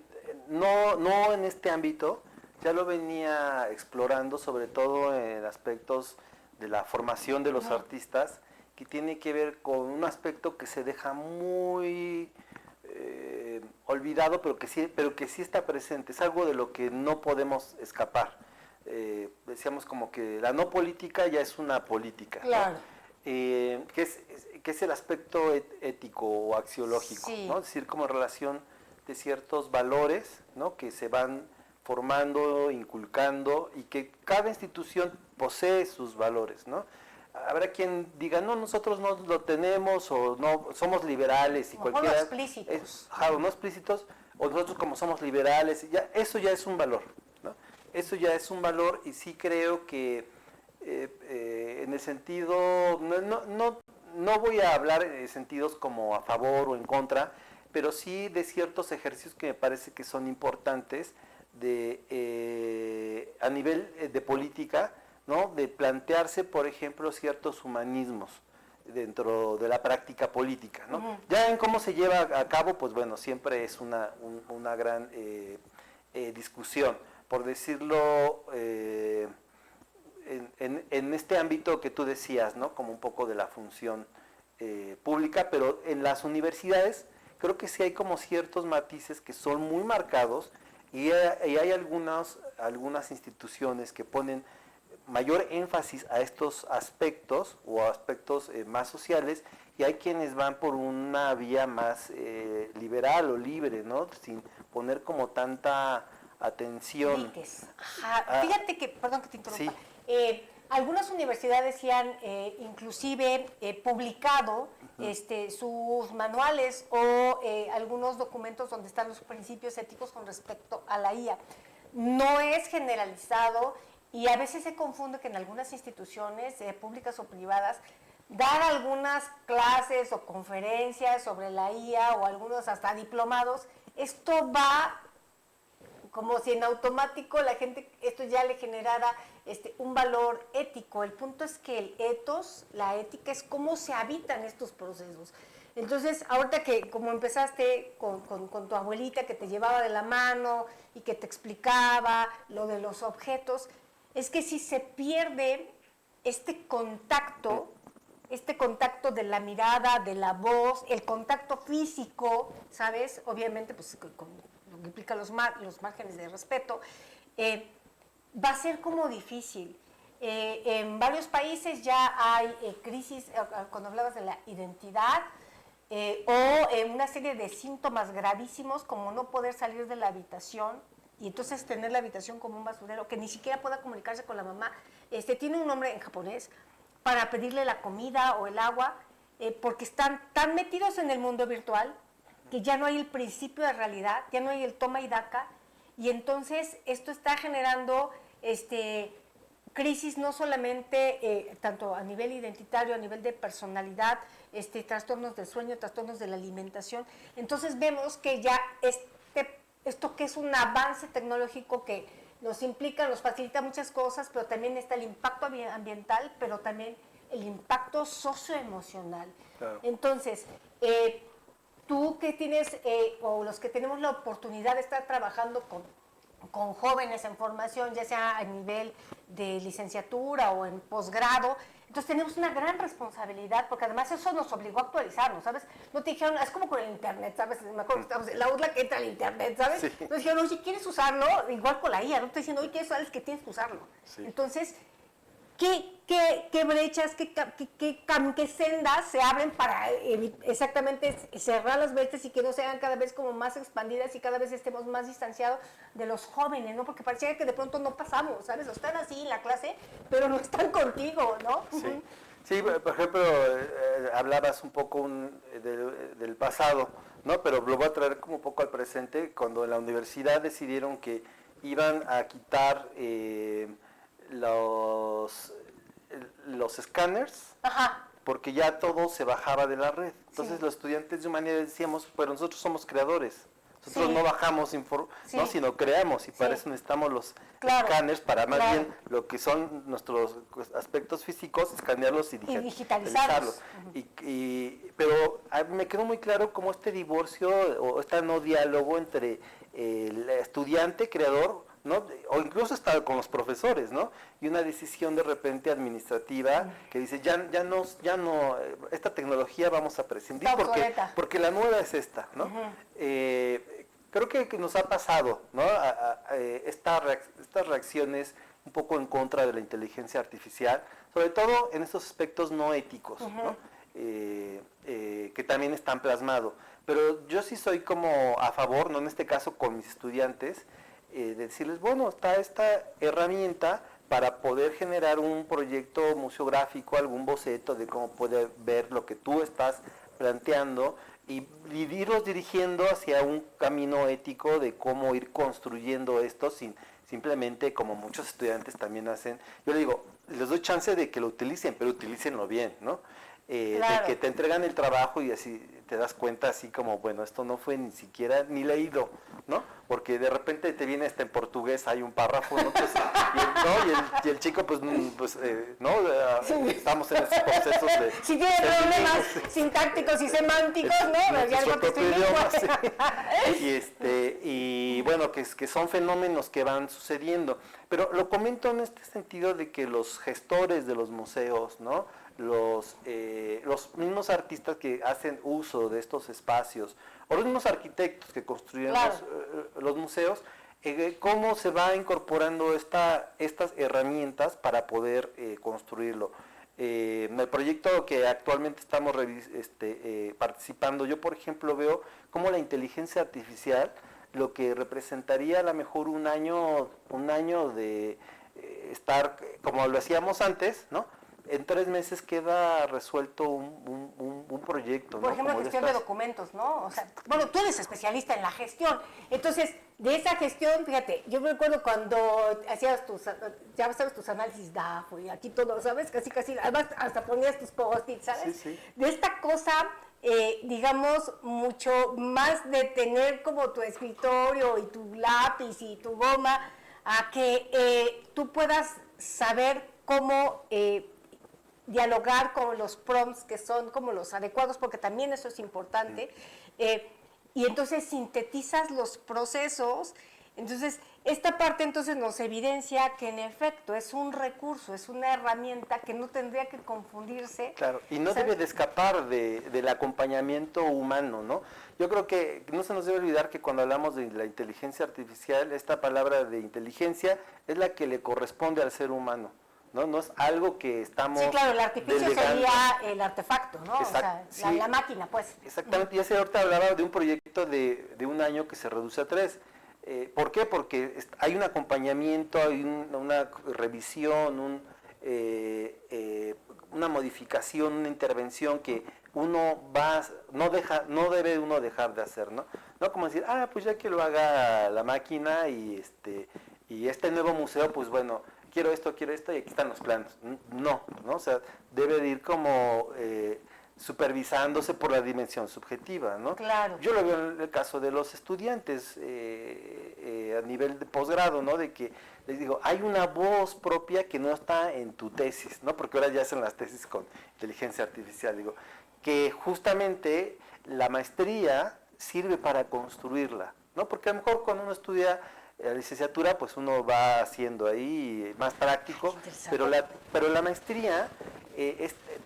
no en este ámbito, ya lo venía explorando, sobre todo en aspectos de la formación de los artistas, que tiene que ver con un aspecto que se deja muy olvidado, pero que sí está presente. Es algo de lo que no podemos escapar. Decíamos como que la no política ya es una política, claro, ¿no? Que es el aspecto ético o axiológico, sí, ¿no? Es decir, como relación de ciertos valores, ¿no? Que se van formando, inculcando, y que cada institución posee sus valores, ¿no? Habrá quien diga, no, nosotros no lo tenemos, o no, somos liberales, y cualquiera... no explícitos. O no explícitos, o nosotros como somos liberales, eso ya es un valor, ¿no? Eso ya es un valor, y sí creo que en el sentido, no voy a hablar en sentidos como a favor o en contra, pero sí de ciertos ejercicios que me parece que son importantes a nivel de política, ¿no? De plantearse, por ejemplo, ciertos humanismos dentro de la práctica política, ¿no? Uh-huh. Ya en cómo se lleva a cabo, pues bueno, siempre es una gran discusión. Por decirlo, en este ámbito que tú decías, ¿no? Como un poco de la función pública, pero en las universidades creo que sí hay como ciertos matices que son muy marcados, y hay algunas instituciones que ponen mayor énfasis a estos aspectos o aspectos más sociales, y hay quienes van por una vía más liberal o libre, ¿no? Sin poner como tanta atención. Ajá. Fíjate que, perdón que te interrumpa, sí. Algunas universidades sí han inclusive publicado sus manuales o algunos documentos donde están los principios éticos con respecto a la IA. No es generalizado, y a veces se confunde que en algunas instituciones públicas o privadas dar algunas clases o conferencias sobre la IA, o algunos hasta diplomados, esto va como si en automático la gente, esto ya le generara un valor ético. El punto es que el ethos, la ética, es cómo se habitan estos procesos. Entonces, ahorita que como empezaste con tu abuelita que te llevaba de la mano y que te explicaba lo de los objetos, es que si se pierde este contacto de la mirada, de la voz, el contacto físico, ¿sabes? Obviamente, pues con lo que implica los márgenes de respeto, va a ser como difícil. En varios países ya hay crisis, cuando hablabas de la identidad, o una serie de síntomas gravísimos como no poder salir de la habitación, y entonces tener la habitación como un basurero, que ni siquiera pueda comunicarse con la mamá. Tiene un nombre en japonés para pedirle la comida o el agua, porque están tan metidos en el mundo virtual que ya no hay el principio de realidad, ya no hay el toma y daca, y entonces esto está generando crisis no solamente tanto a nivel identitario, a nivel de personalidad, trastornos del sueño, trastornos de la alimentación. Entonces vemos que ya esto que es un avance tecnológico que nos implica, nos facilita muchas cosas, pero también está el impacto ambiental, pero también el impacto socioemocional. Claro. Entonces, tú que tienes, o los que tenemos la oportunidad de estar trabajando con jóvenes en formación, ya sea a nivel de licenciatura o en posgrado, entonces tenemos una gran responsabilidad, porque además eso nos obligó a actualizarnos, ¿sabes? No te dijeron, es como con el internet, ¿sabes? Me acuerdo que estábamos en la UDLA que entra al internet, ¿sabes? Sí. Nos dijeron, oye, ¿quieres usarlo? Igual con la IA, no te diciendo, oye, ¿quieres usarlo? Es que tienes que usarlo. Sí. Entonces, ¿qué brechas, qué sendas se abren para exactamente cerrar las brechas y que no sean cada vez como más expandidas y cada vez estemos más distanciados de los jóvenes, ¿no? Porque parecía que de pronto no pasamos, ¿sabes? O están así en la clase, pero no están contigo, ¿no? Sí, sí, por ejemplo, hablabas un poco del pasado, ¿no? Pero lo voy a traer como un poco al presente, cuando en la universidad decidieron que iban a quitar los escáneres, ajá, porque ya todo se bajaba de la red. Entonces sí, los estudiantes de humanidades decíamos, pero nosotros somos creadores, Nosotros no bajamos ¿no? sino creamos, y para eso necesitamos los escáneres para más bien lo que son nuestros aspectos físicos, escanearlos y digitalizarlos. Pero me quedó muy claro cómo este divorcio o este no diálogo entre el estudiante, creador, ¿no? O incluso hasta con los profesores, ¿no? Y una decisión de repente administrativa que dice, ya no, esta tecnología vamos a prescindir porque la nueva es esta, ¿no? Creo que nos ha pasado, ¿no? Estas reacciones un poco en contra de la inteligencia artificial, sobre todo en estos aspectos no éticos, ¿no? Que también están plasmados. Pero yo sí soy como a favor, ¿no? En este caso con mis estudiantes, de decirles, bueno, está esta herramienta para poder generar un proyecto museográfico, algún boceto de cómo puede ver lo que tú estás planteando y irlos dirigiendo hacia un camino ético de cómo ir construyendo esto simplemente como muchos estudiantes también hacen. Yo les digo, les doy chance de que lo utilicen, pero utilícenlo bien, ¿no? De que te entregan el trabajo y así te das cuenta así como, bueno, esto no fue ni siquiera ni leído, ¿no? Porque de repente te viene en portugués, hay un párrafo, ¿no? Pues, y el chico, pues ¿no? Estamos en esos procesos de... Si tiene problemas sintácticos y semánticos, ¿no? Ya algo que estoy y bueno, que son fenómenos que van sucediendo. Pero lo comento en este sentido de que los gestores de los museos, ¿no? Los mismos artistas que hacen uso de estos espacios, o los mismos arquitectos que construyen los museos, cómo se va incorporando estas herramientas para poder construirlo. En el proyecto que actualmente estamos participando, yo por ejemplo veo cómo la inteligencia artificial, lo que representaría a lo mejor un año de estar como lo hacíamos antes, ¿no? En 3 meses queda resuelto un proyecto, ¿no? Por ejemplo, gestión de documentos, ¿no? O sea, bueno, tú eres especialista en la gestión. Entonces, de esa gestión, fíjate, yo me recuerdo cuando hacías ya sabes, tus análisis DAFO y aquí todo, ¿sabes? Casi, además hasta ponías tus post-its, ¿sabes? Sí. De esta cosa, digamos, mucho más de tener como tu escritorio y tu lápiz y tu goma, a que tú puedas saber cómo... dialogar con los prompts que son como los adecuados, porque también eso es importante, y entonces sintetizas los procesos. Entonces, esta parte entonces nos evidencia que en efecto es un recurso, es una herramienta que no tendría que confundirse. Claro, y no debe de escapar del acompañamiento humano, ¿no? Yo creo que no se nos debe olvidar que cuando hablamos de la inteligencia artificial, esta palabra de inteligencia es la que le corresponde al ser humano. No es algo que estamos... Sí, claro, el artificio delegando. sería el artefacto, ¿no? Exacto, o sea, la máquina, pues. Exactamente, y ahorita hablaba de un proyecto de 1 año que se reduce a 3. ¿Por qué? Porque hay un acompañamiento, hay una revisión, una modificación, una intervención que no debe uno dejar de hacer, ¿no? No como decir, pues ya que lo haga la máquina y este nuevo museo, pues bueno, quiero esto y aquí están los planos. No, o sea, debe de ir como supervisándose por la dimensión subjetiva, ¿no? Claro. Yo lo veo en el caso de los estudiantes a nivel de posgrado, ¿no? De que les digo, hay una voz propia que no está en tu tesis, ¿no? Porque ahora ya hacen las tesis con inteligencia artificial, digo, que justamente la maestría sirve para construirla, ¿no? Porque a lo mejor cuando uno estudia la licenciatura, pues uno va haciendo ahí más práctico, pero la maestría,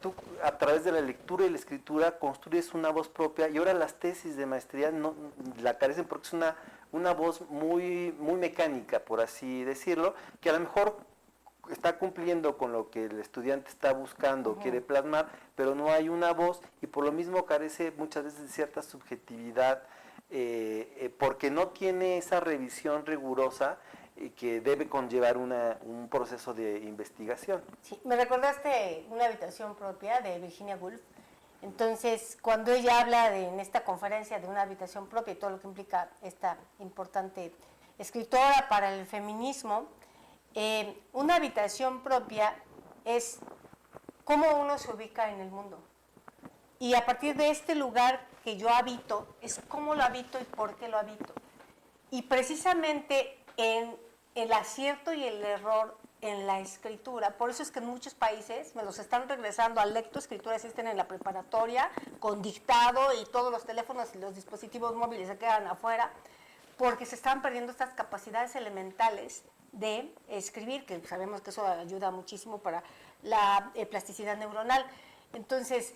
tú a través de la lectura y la escritura construyes una voz propia, y ahora las tesis de maestría no la carecen porque es una voz muy mecánica, por así decirlo, que a lo mejor está cumpliendo con lo que el estudiante está buscando, quiere plasmar, pero no hay una voz, y por lo mismo carece muchas veces de cierta subjetividad, porque no tiene esa revisión rigurosa que debe conllevar un proceso de investigación. Sí, me recordaste Una habitación propia de Virginia Woolf. Entonces, cuando ella habla en esta conferencia de una habitación propia y todo lo que implica esta importante escritora para el feminismo, una habitación propia es cómo uno se ubica en el mundo. Y a partir de este lugar que yo habito es cómo lo habito y por qué lo habito. Y precisamente en el acierto y el error en la escritura. Por eso es que en muchos países me los están regresando a lectoescritura, existen en la preparatoria, con dictado y todos los teléfonos y los dispositivos móviles se quedan afuera, porque se están perdiendo estas capacidades elementales de escribir, que sabemos que eso ayuda muchísimo para la plasticidad neuronal. Entonces,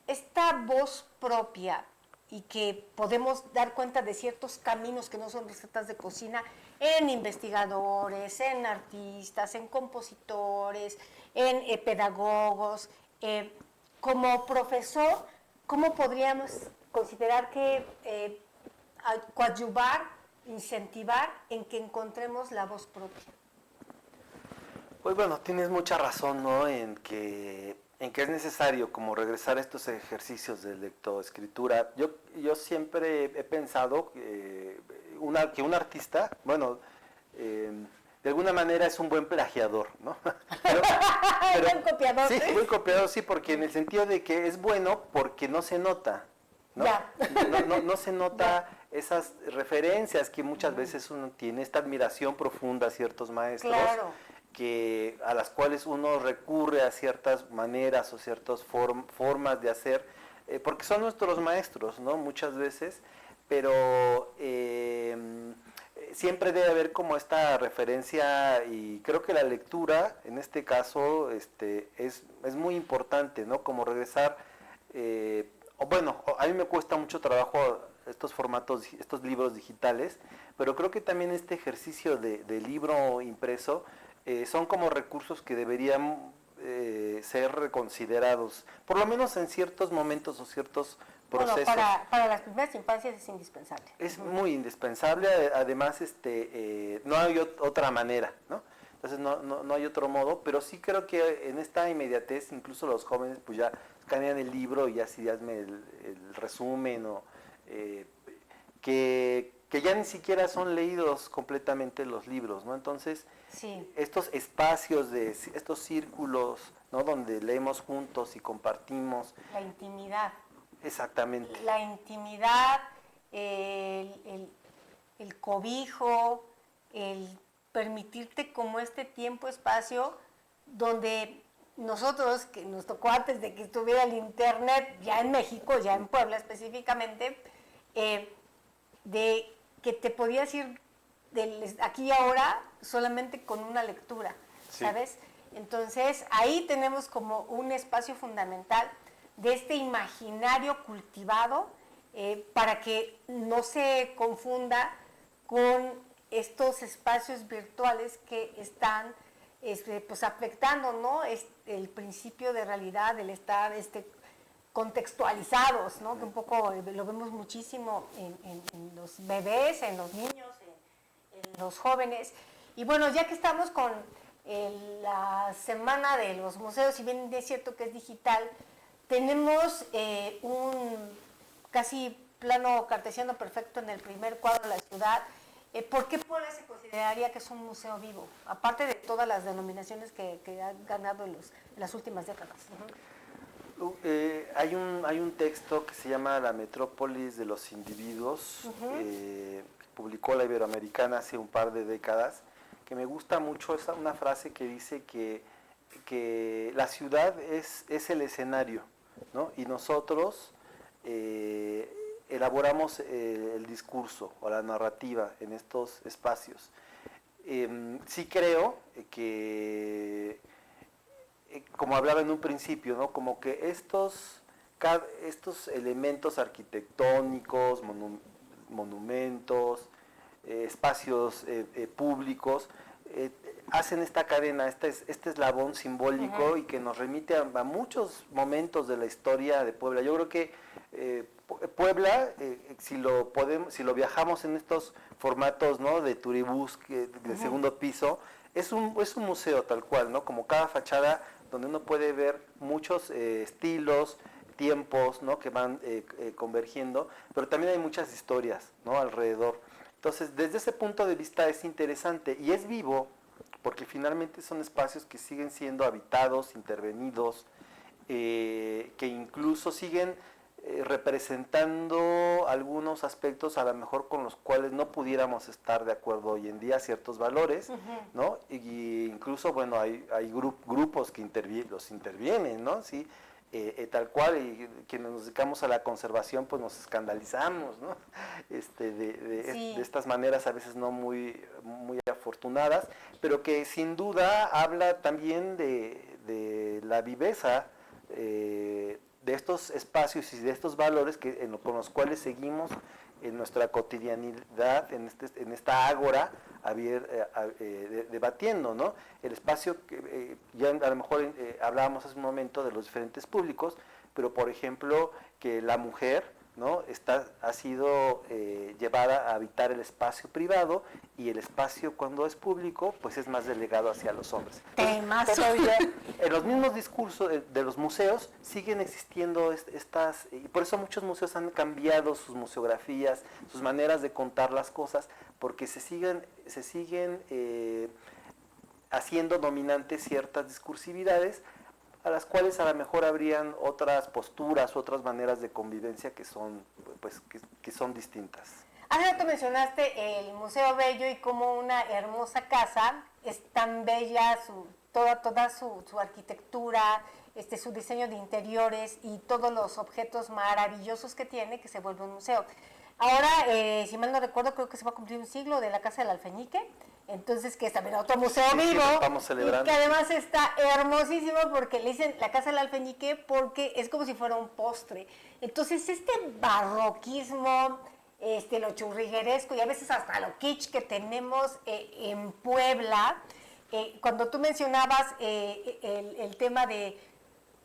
esta voz propia y que podemos dar cuenta de ciertos caminos que no son recetas de cocina en investigadores, en artistas, en compositores, en pedagogos. Como profesor, ¿cómo podríamos considerar que coadyuvar, incentivar en que encontremos la voz propia? Pues bueno, tienes mucha razón, ¿no? En que es necesario como regresar a estos ejercicios de lectoescritura. Yo siempre he pensado que un artista, bueno, de alguna manera es un buen plagiador, ¿no? Buen copiador. Sí, buen copiador, sí, porque en el sentido de que es bueno porque no se nota, ¿no? Ya. No se nota esas referencias que muchas veces uno tiene, esta admiración profunda a ciertos maestros. Claro. A las cuales uno recurre a ciertas maneras o ciertas formas de hacer, porque son nuestros maestros, ¿no? Muchas veces, pero siempre debe haber como esta referencia y creo que la lectura, en este caso, es muy importante, ¿no? Como regresar, a mí me cuesta mucho trabajo estos formatos, estos libros digitales, pero creo que también este ejercicio de libro impreso, son como recursos que deberían ser reconsiderados, por lo menos en ciertos momentos o ciertos procesos. Bueno, para las primeras infancias es indispensable. Es muy indispensable, además no hay otra manera, ¿no? Entonces no hay otro modo, pero sí creo que en esta inmediatez, incluso los jóvenes pues ya escanean el libro y así hazme el resumen, o que ya ni siquiera son leídos completamente los libros, ¿no? Entonces, sí, estos espacios, estos círculos, ¿no? Donde leemos juntos y compartimos. la intimidad. Exactamente. La intimidad, el cobijo, el permitirte como este tiempo, espacio, donde nosotros, que nos tocó antes de que estuviera el internet, ya en México, ya en Puebla específicamente, de que te podías ir aquí y ahora solamente con una lectura, sí, ¿sabes? Entonces, ahí tenemos como un espacio fundamental de este imaginario cultivado para que no se confunda con estos espacios virtuales que están pues afectando, ¿no? El principio de realidad, el estar contextualizados, ¿no? Que un poco lo vemos muchísimo en los bebés, en los niños, en los jóvenes. Y bueno, ya que estamos con la semana de los museos, si bien es cierto que es digital, tenemos un casi plano cartesiano perfecto en el primer cuadro de la ciudad. ¿Por qué Puebla se consideraría que es un museo vivo? Aparte de todas las denominaciones que han ganado en las últimas décadas. Hay un texto que se llama La Metrópolis de los Individuos, que publicó la Iberoamericana hace un par de décadas, que me gusta mucho. Es una frase que dice que la ciudad es el escenario, ¿no? Y nosotros elaboramos el discurso o la narrativa en estos espacios. Sí creo que, como hablaba en un principio, ¿no? Como que estos elementos arquitectónicos, monumentos, espacios públicos, hacen esta cadena, este eslabón simbólico, y que nos remite a muchos momentos de la historia de Puebla. Yo creo que Puebla, si lo viajamos en estos formatos, ¿no? De turibús, de segundo piso, es un museo tal cual, ¿no? Como cada fachada, donde uno puede ver muchos estilos, tiempos, ¿no? Que van convergiendo, pero también hay muchas historias, ¿no? Alrededor. Entonces, desde ese punto de vista es interesante y es vivo, porque finalmente son espacios que siguen siendo habitados, intervenidos, que incluso siguen representando algunos aspectos a lo mejor con los cuales no pudiéramos estar de acuerdo hoy en día, ciertos valores, ¿no? Y incluso, bueno, hay grupos que los intervienen, ¿no? Sí, tal cual, y quienes nos dedicamos a la conservación, pues nos escandalizamos, ¿no? De estas maneras a veces no muy afortunadas, pero que sin duda habla también de la viveza, de estos espacios y de estos valores con los cuales seguimos en nuestra cotidianidad, en esta ágora, debatiendo, ¿no? El espacio, ya a lo mejor hablábamos hace un momento de los diferentes públicos, pero por ejemplo, que la mujer, ¿no? Ha sido llevada a habitar el espacio privado, y el espacio, cuando es público, pues es más delegado hacia los hombres. Temazo. Todavía en los mismos discursos de los museos siguen existiendo y por eso muchos museos han cambiado sus museografías, sus maneras de contar las cosas, porque se siguen haciendo dominantes ciertas discursividades, a las cuales a lo mejor habrían otras posturas, otras maneras de convivencia que son distintas. Hace rato mencionaste el Museo Bello y cómo una hermosa casa es tan bella, toda su arquitectura, su diseño de interiores y todos los objetos maravillosos que tiene, que se vuelve un museo. Ahora, si mal no recuerdo, creo que se va a cumplir un siglo de la Casa del Alfeñique, entonces que es también otro museo vivo, estamos celebrando. Y que además está hermosísimo porque le dicen la Casa del Alfeñique porque es como si fuera un postre. Entonces este barroquismo, lo churrigueresco y a veces hasta lo kitsch que tenemos en Puebla, cuando tú mencionabas el tema de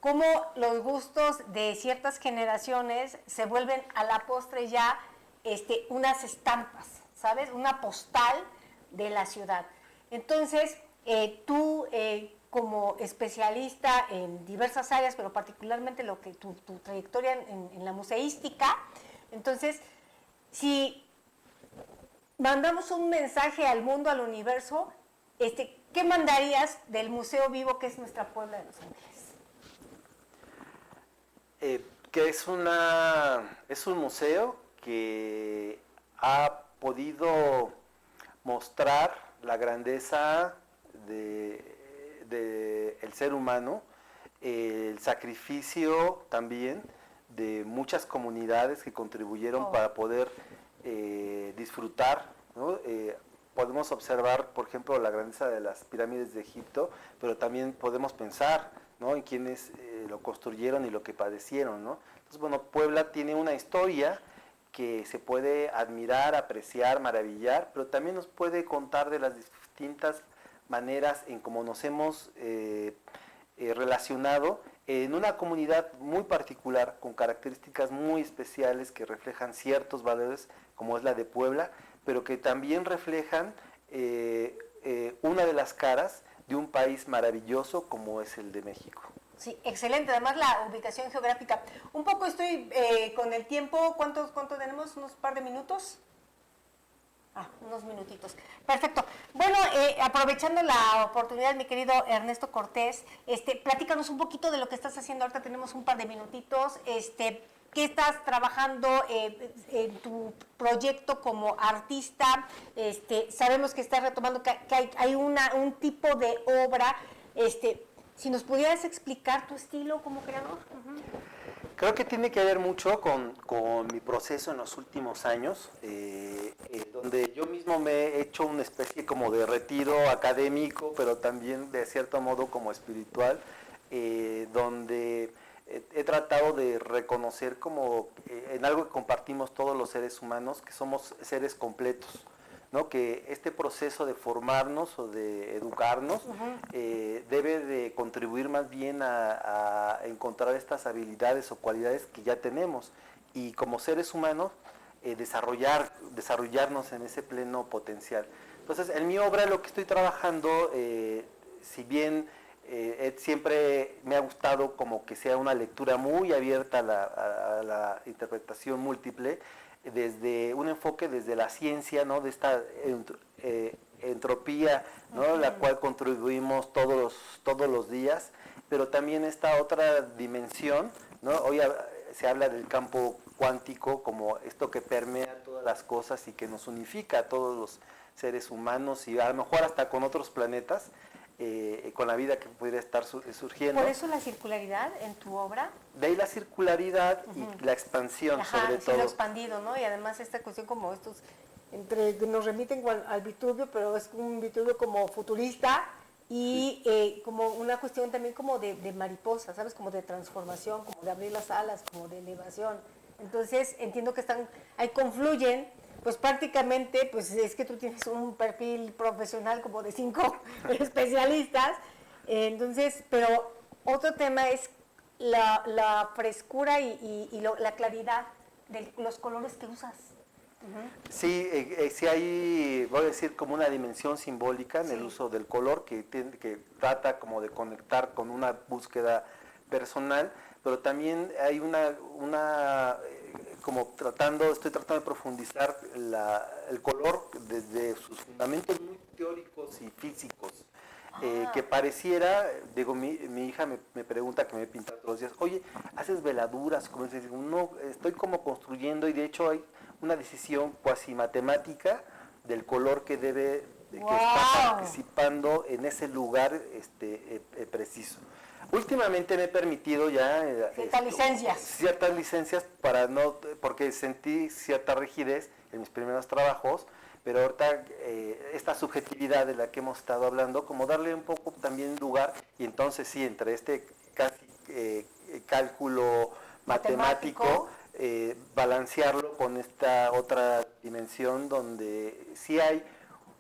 cómo los gustos de ciertas generaciones se vuelven a la postre ya unas estampas, ¿sabes? Una postal de la ciudad. Entonces, tú como especialista en diversas áreas, pero particularmente tu trayectoria en la museística, entonces, si mandamos un mensaje al mundo, al universo, ¿qué mandarías del Museo Vivo que es nuestra Puebla de Los Ángeles? Que es un museo que ha podido mostrar la grandeza del ser humano, el sacrificio también de muchas comunidades que contribuyeron para poder disfrutar, ¿no? Podemos observar, por ejemplo, la grandeza de las pirámides de Egipto, pero también podemos pensar, ¿no?, en quienes lo construyeron y lo que padecieron, ¿no? Entonces, bueno, Puebla tiene una historia que se puede admirar, apreciar, maravillar, pero también nos puede contar de las distintas maneras en cómo nos hemos relacionado en una comunidad muy particular, con características muy especiales que reflejan ciertos valores, como es la de Puebla, pero que también reflejan una de las caras de un país maravilloso como es el de México. Sí, excelente. Además, la ubicación geográfica. Un poco estoy con el tiempo. ¿Cuánto tenemos? ¿Unos par de minutos? Unos minutitos. Perfecto. Bueno, aprovechando la oportunidad, mi querido Ernesto Cortés, platícanos un poquito de lo que estás haciendo. Ahorita tenemos un par de minutitos. ¿Qué estás trabajando en tu proyecto como artista? Sabemos que estás retomando, que hay un tipo de obra. Si nos pudieras explicar tu estilo como creador. Uh-huh. Creo que tiene que ver mucho con mi proceso en los últimos años, donde yo mismo me he hecho una especie como de retiro académico, pero también de cierto modo como espiritual, donde he tratado de reconocer como en algo que compartimos todos los seres humanos, que somos seres completos, ¿no? Que este proceso de formarnos o de educarnos debe de contribuir más bien a encontrar estas habilidades o cualidades que ya tenemos, y como seres humanos desarrollarnos en ese pleno potencial. Entonces, en mi obra lo que estoy trabajando, si bien siempre me ha gustado como que sea una lectura muy abierta a la interpretación múltiple, desde un enfoque desde la ciencia, ¿no?, de esta entropía, ¿no?, la cual contribuimos todos los días, pero también esta otra dimensión, ¿no? Hoy se habla del campo cuántico como esto que permea todas las cosas y que nos unifica a todos los seres humanos y a lo mejor hasta con otros planetas, con la vida que pudiera estar surgiendo. Por eso la circularidad en tu obra. De ahí la circularidad y la expansión, sobre Sí, todo. lo expandido, ¿no? Y además esta cuestión como estos, nos remiten al Vitruvio, pero es un Vitruvio como futurista y como una cuestión también como de mariposa, ¿sabes? Como de transformación, como de abrir las alas, como de elevación. Entonces entiendo que ahí confluyen, pues prácticamente, pues es que tú tienes un perfil profesional como de 5 especialistas, entonces, pero otro tema es la frescura y la claridad de los colores que usas. Sí, sí hay, voy a decir, como una dimensión simbólica en el uso del color que trata como de conectar con una búsqueda personal, pero también hay como estoy tratando de profundizar el color desde sus fundamentos muy teóricos y físicos. Que pareciera, digo, mi hija me pregunta, que me pinta todos los días, oye, ¿haces veladuras? Como digo, no, estoy como construyendo, y de hecho hay una decisión cuasi matemática del color que está participando en ese lugar preciso. Últimamente me he permitido ya ciertas licencias porque sentí cierta rigidez en mis primeros trabajos, pero ahorita esta subjetividad de la que hemos estado hablando, como darle un poco también lugar, y entonces sí, entre casi cálculo matemático, balancearlo con esta otra dimensión donde sí hay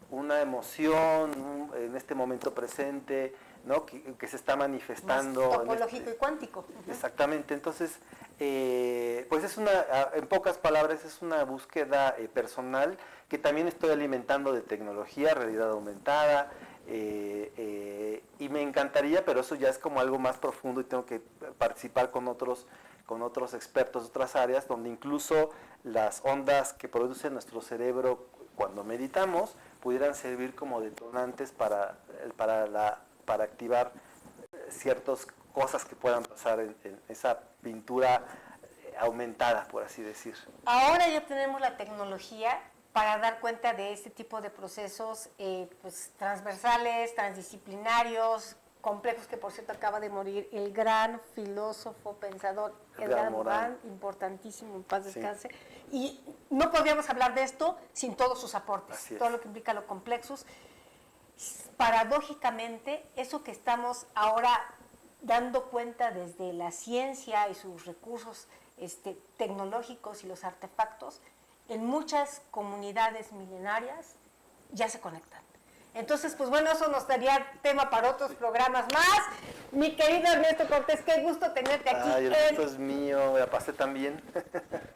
una emoción en este momento presente, ¿no? que se está manifestando. Más topológico y cuántico. Exactamente, entonces, pues en pocas palabras, es una búsqueda personal que también estoy alimentando de tecnología, realidad aumentada, y me encantaría, pero eso ya es como algo más profundo y tengo que participar con otros expertos de otras áreas, donde incluso las ondas que produce nuestro cerebro cuando meditamos pudieran servir como detonantes para activar ciertas cosas que puedan pasar en esa pintura aumentada, por así decir. Ahora ya tenemos la tecnología para dar cuenta de este tipo de procesos pues, transversales, transdisciplinarios, complejos, que por cierto acaba de morir el gran filósofo, pensador Edgar Morin, importantísimo, en paz descanse. Y no podríamos hablar de esto sin todos sus aportes, todo lo que implica lo complejos. Paradójicamente, eso que estamos ahora dando cuenta desde la ciencia y sus recursos tecnológicos y los artefactos, en muchas comunidades milenarias ya se conectan. Entonces, pues bueno, eso nos daría tema para otros programas más. Mi querido Ernesto Cortés, qué gusto tenerte aquí. Ay, el gusto es mío, me la pasé también.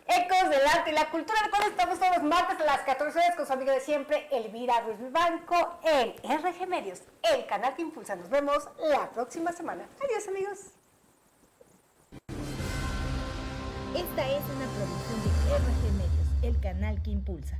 Ecos del arte y la cultura. Recuerden, estamos todos los martes a las 14 horas con su amiga de siempre, Elvira Ruiz Vivanco, en RG Medios, el canal que impulsa. Nos vemos la próxima semana. Adiós, amigos. Esta es una producción de RG Medios, el canal que impulsa.